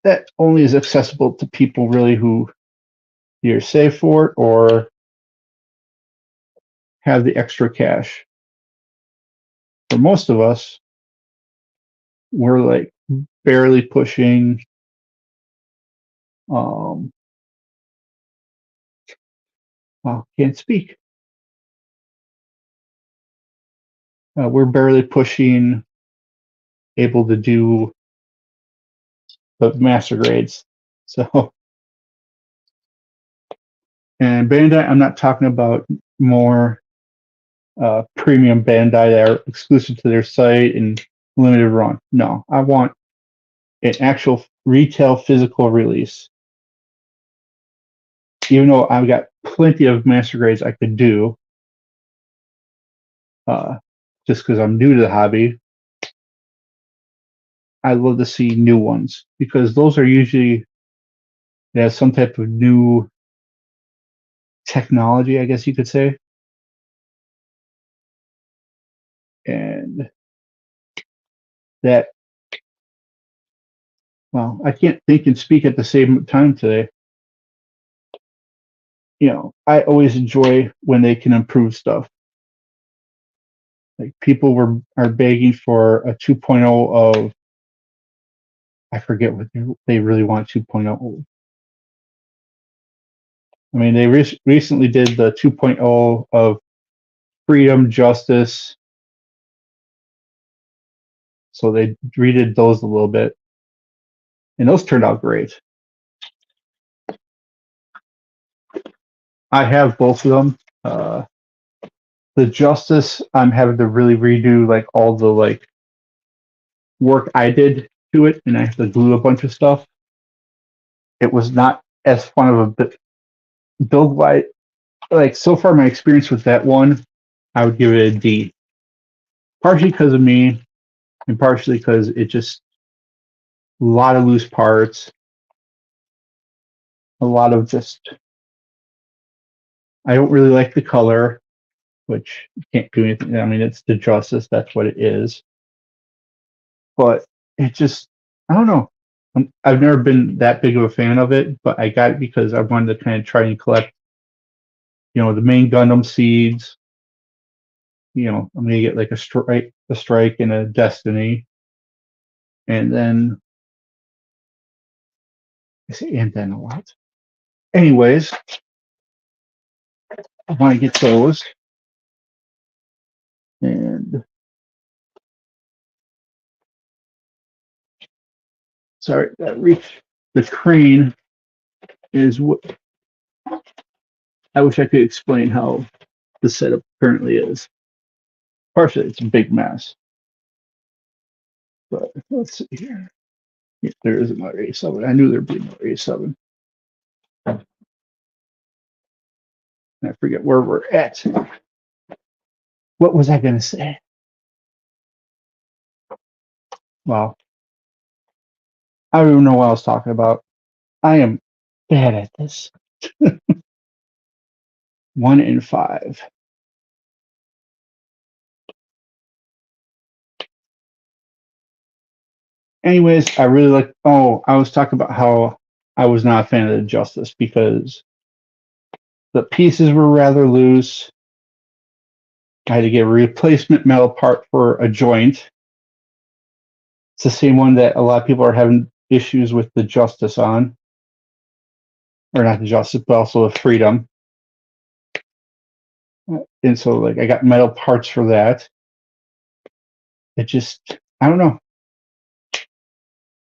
[SPEAKER 1] that only is accessible to people really who either save for it or have the extra cash. For most of us, we're like barely pushing can't speak. We're barely pushing able to do the master grades. So, and Bandai, I'm not talking about more premium Bandai that are exclusive to their site and limited run. No, I want an actual retail physical release. Even though I've got plenty of master grades I could do, just because I'm new to the hobby, I love to see new ones because those are usually they have some type of new technology, I guess you could say. And that, well, I can't think and speak at the same time today. I always enjoy when they can improve stuff. Like people are begging for a 2.0 of, I forget what they really want 2.0. I mean, they recently did the 2.0 of freedom, justice. So they redid those a little bit. And those turned out great. I have both of them. The justice, I'm having to really redo like all the like work I did to it, and I have to glue a bunch of stuff. It was not as fun of a build wise. Like so far, my experience with that one, I would give it a D. Partially because of me, and partially because it just a lot of loose parts, a lot of just. I don't really like the color, which you can't do anything. I mean, it's the justice. That's what it is. But it just, I don't know. I've never been that big of a fan of it, but I got it because I wanted to kind of try and collect, the main Gundam seeds. I'm gonna get like a strike, and a destiny, and then I say and then a lot. Anyways, I want to get those, and sorry, that reach the crane is what I wish I could explain how the setup currently is. Partially, it's a big mess, but let's see here. Yeah, there is another A7. I knew there'd be another A7. I forget where we're at. What was I going to say? Well, I don't even know what I was talking about. I am bad at this. 1 in 5. Anyways, I really like. Oh, I was talking about how I was not a fan of the Justice because the pieces were rather loose. I had to get a replacement metal part for a joint. It's the same one that a lot of people are having issues with the Justice on. Or not the Justice, but also the Freedom. And so, like, I got metal parts for that. It just, I don't know.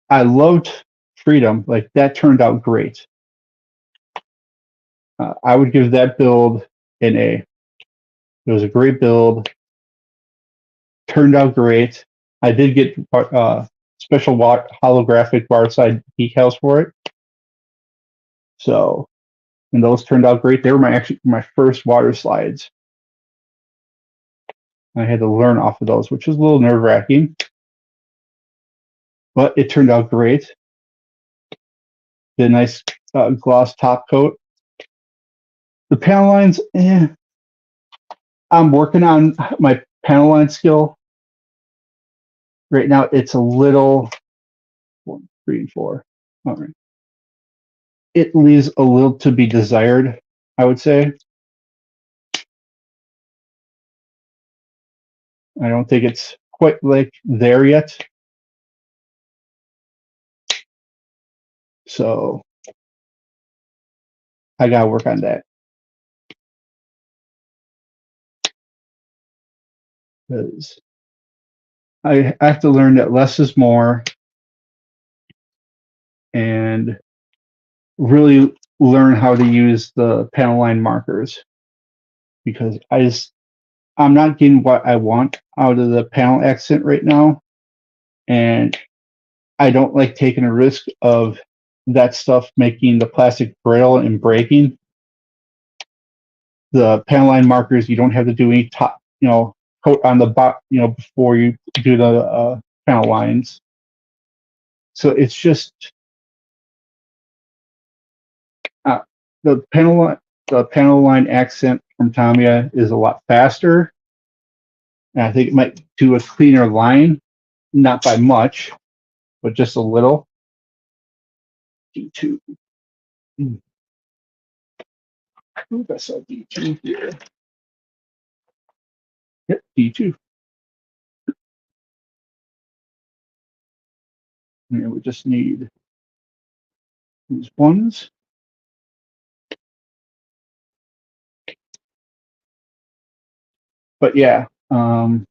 [SPEAKER 1] I loved Freedom. Like, that turned out great. I would give that build an A. It was a great build. Turned out great. I did get special holographic bar side decals for it. So, and those turned out great. They were my first water slides. I had to learn off of those, which was a little nerve-wracking. But it turned out great. The nice gloss top coat. The panel lines, I'm working on my panel line skill. Right now, it's a little 1, 3, and 4. All right. It leaves a little to be desired, I would say. I don't think it's quite like there yet. So I gotta work on that. Because I have to learn that less is more and really learn how to use the panel line markers, because I'm not getting what I want out of the panel accent right now, and I don't like taking a risk of that stuff making the plastic brittle and breaking. The panel line markers, you don't have to do any coat on the bot, before you do the panel lines. So it's just the panel line accent from Tamiya is a lot faster, and I think it might do a cleaner line, not by much, but just a little. D2. I think I saw D2 here. Yep, D2. And we just need these ones. But yeah, and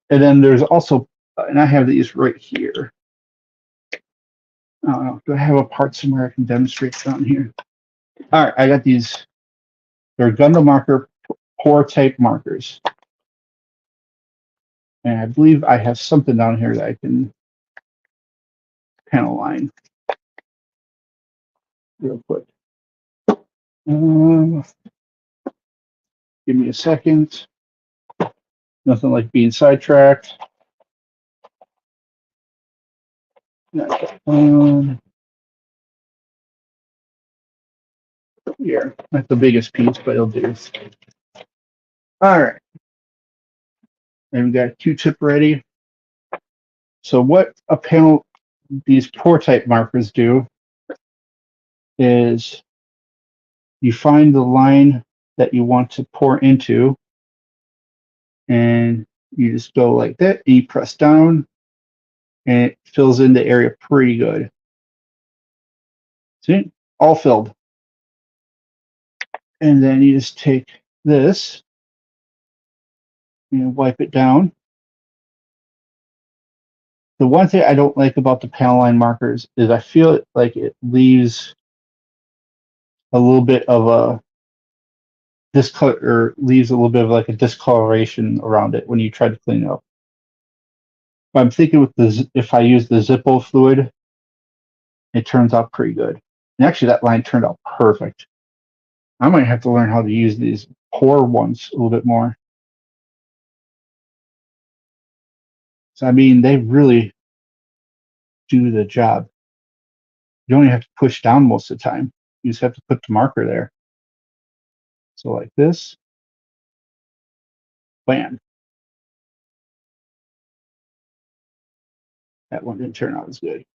[SPEAKER 1] then there's also, and I have these right here. I don't know, do I have a part somewhere I can demonstrate down here? All right, I got these. They're Gundam marker pour type markers. And I believe I have something down here that I can panel line real quick. Give me a second. Nothing like being sidetracked. Here, not the biggest piece, but it'll do. All right. And we got Q-tip ready. So what these pour type markers do is you find the line that you want to pour into, and you just go like that, and you press down, and it fills in the area pretty good. See, all filled. And then you just take this and wipe it down. The one thing I don't like about the panel line markers is I feel like it leaves a little bit of a discolor, or leaves a little bit of like a discoloration around it when you try to clean it up. But I'm thinking with the, if I use the Zippo fluid, it turns out pretty good. And actually that line turned out perfect. I might have to learn how to use these pour ones a little bit more. So I mean, they really do the job. You don't even have to push down most of the time. You just have to put the marker there. So like this, bam. That one didn't turn out as good.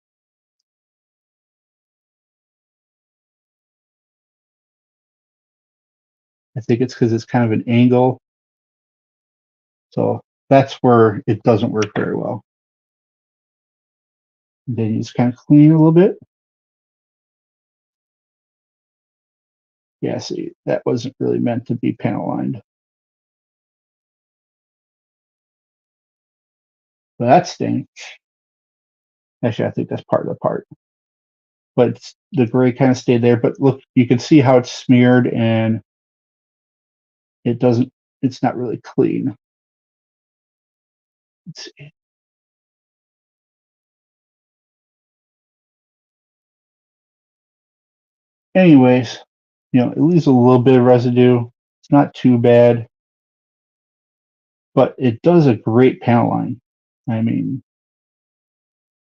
[SPEAKER 1] I think it's because it's kind of an angle. So that's where it doesn't work very well. And then you just kind of clean a little bit. Yeah, see, that wasn't really meant to be panel lined. But that stain, actually, I think that's part of the part. But it's, the gray kind of stayed there. But look, you can see how it's smeared, and it doesn't, it's not really clean. Let's see. Anyways, you know, it leaves a little bit of residue. It's not too bad, but it does a great panel line. I mean,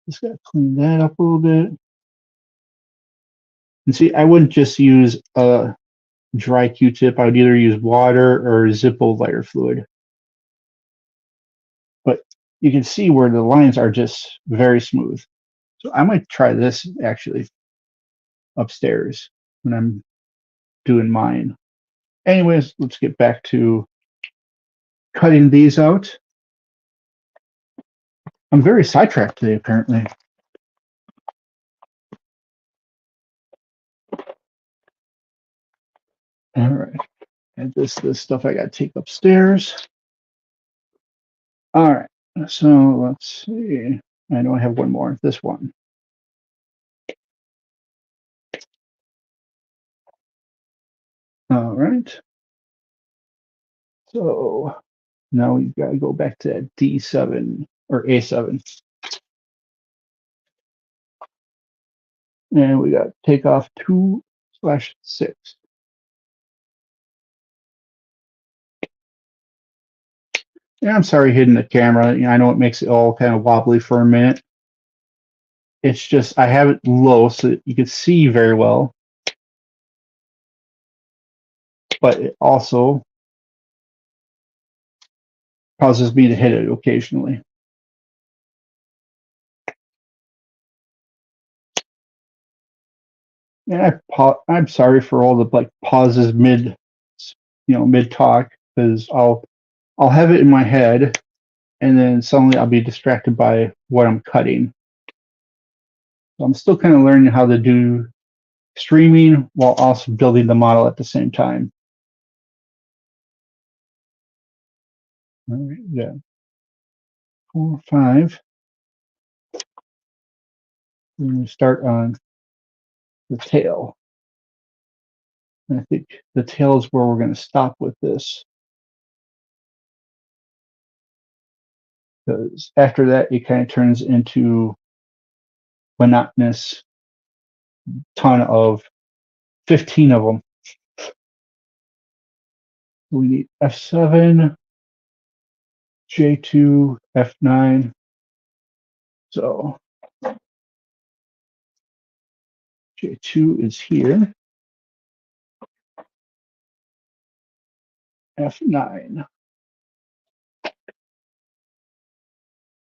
[SPEAKER 1] just gotta clean that up a little bit. And see, I wouldn't just use a dry Q-tip. I would either use water or Zippo lighter fluid. But you can see where the lines are just very smooth. So I might try this actually upstairs when I'm doing mine. Anyways, let's get back to cutting these out. I'm very sidetracked today, apparently. All right. And this stuff I got to take upstairs. All right. So let's see. I know I have one more. This one. All right. So now we got to go back to that D7 or A7. And we got to take off 2/6. Yeah, I'm sorry hitting the camera. You know, I know it makes it all kind of wobbly for a minute. It's just I have it low so that you can see very well. But it also causes me to hit it occasionally. And I'm sorry for all the like pauses mid, mid talk, because I'll have it in my head, and then suddenly I'll be distracted by what I'm cutting. So I'm still kind of learning how to do streaming while also building the model at the same time. All right, yeah, 4, 5. Then we start on the tail. And I think the tail is where we're going to stop with this. Because after that, it kind of turns into monotonous ton of 15 of them. We need F7, J2, F9. So J2 is here. F9.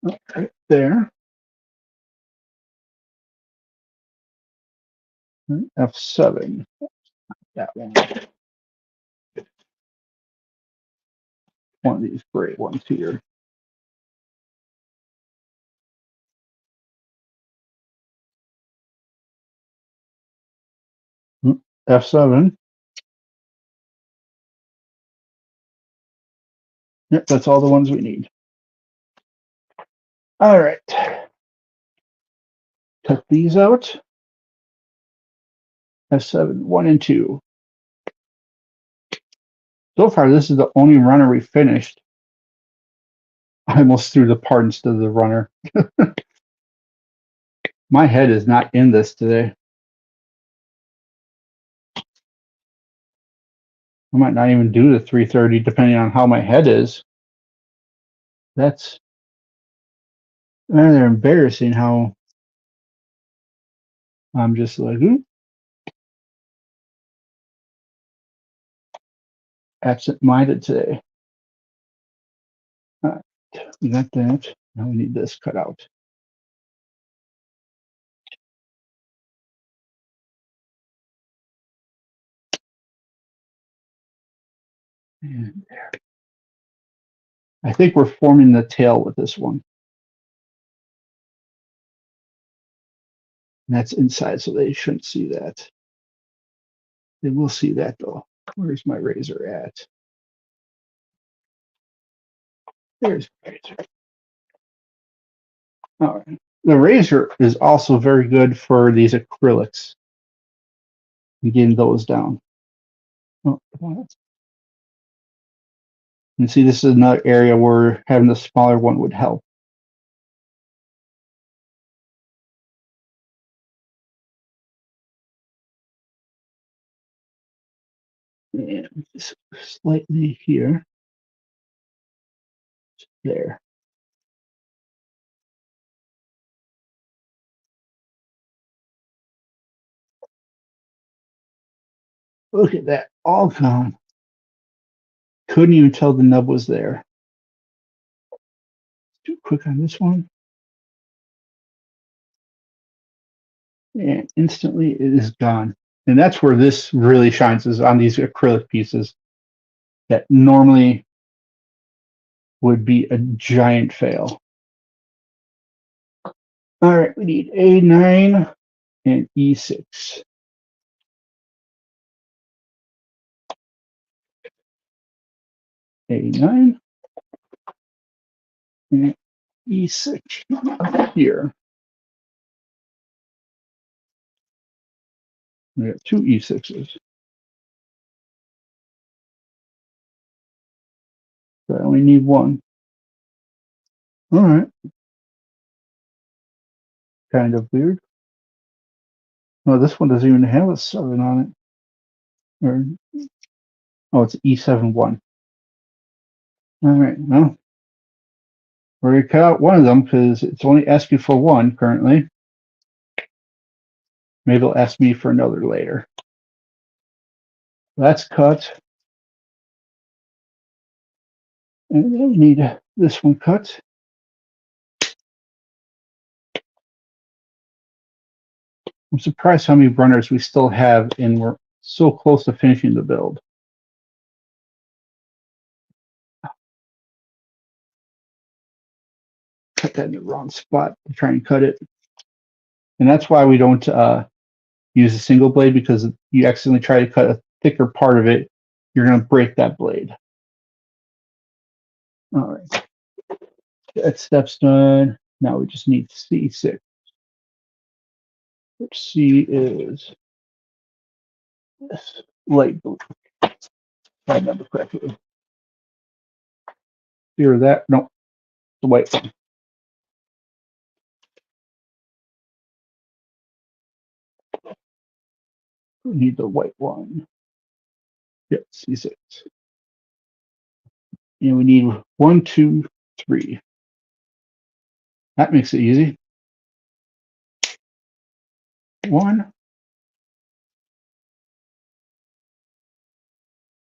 [SPEAKER 1] Oh, right there. F7. That one. One of these gray ones here. F7. Yep, that's all the ones we need. All right. Cut these out. F7, 1 and 2. So far, this is the only runner we finished. I almost threw the part instead of the runner. My head is not in this today. I might not even do the 330 depending on how my head is. That's rather embarrassing how I'm just like, absent-minded today. All right, we got that. Now we need this cut out. And there. I think we're forming the tail with this one. And that's inside, so they shouldn't see that. They will see that though. Where's my razor at? There's the razor. All right. The razor is also very good for these acrylics and getting those down. Oh, and see, this is another area where having the smaller one would help. And slightly here. There. Look at that, all gone. Couldn't even tell the nub was there. Too quick on this one. And instantly it is gone. And that's where this really shines, is on these acrylic pieces that normally would be a giant fail. All right, we need A9 and E6. A9 and E6 here. We have two E6s. So I only need one. All right. Kind of weird. No, this one doesn't even have a 7 on it. Or, oh, it's E7-1. All right, well, we're going to cut out one of them because it's only asking for one currently. Maybe it'll ask me for another later. That's cut. And then we need this one cut. I'm surprised how many runners we still have, and we're so close to finishing the build. Cut that in the wrong spot to try and cut it. And that's why we don't use a single blade, because you accidentally try to cut a thicker part of it, you're going to break that blade. All right. That step's done. Now we just need C6. Which C is this light blue. If I remember correctly. Here, that, no, the white one. We need the white one. Yep, C6. And we need 1, 2, 3. That makes it easy. 1,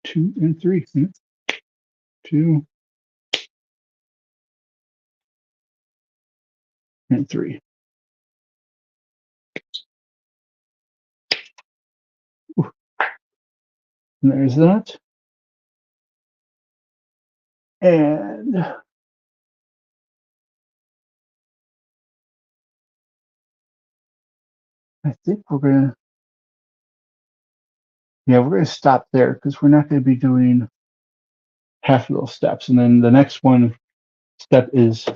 [SPEAKER 1] 2, and 3. 2 and 3. And there's that. And I think we're gonna, yeah, we're gonna stop there because we're not gonna be doing half of those steps. And then the next one step is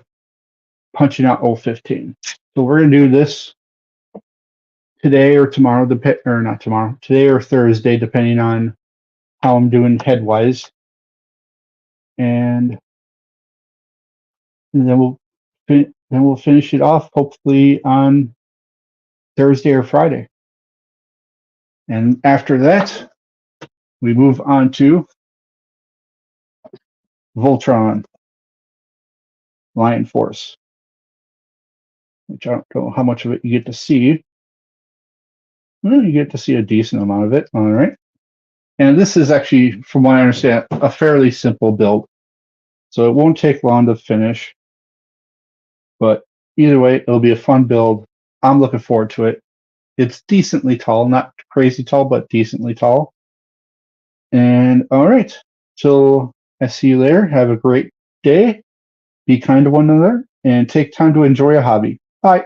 [SPEAKER 1] punching out 015. So we're gonna do this today or tomorrow, or not tomorrow, today or Thursday, depending on how I'm doing headwise. And then we'll finish it off hopefully on Thursday or Friday. And after that, we move on to Voltron Lion Force, which I don't know how much of it you get to see. Well, you get to see a decent amount of it. All right. And this is actually, from what I understand, a fairly simple build. So it won't take long to finish. But either way, it'll be a fun build. I'm looking forward to it. It's decently tall, not crazy tall, but decently tall. And all right. Till I see you later. Have a great day. Be kind to one another and take time to enjoy a hobby. Bye.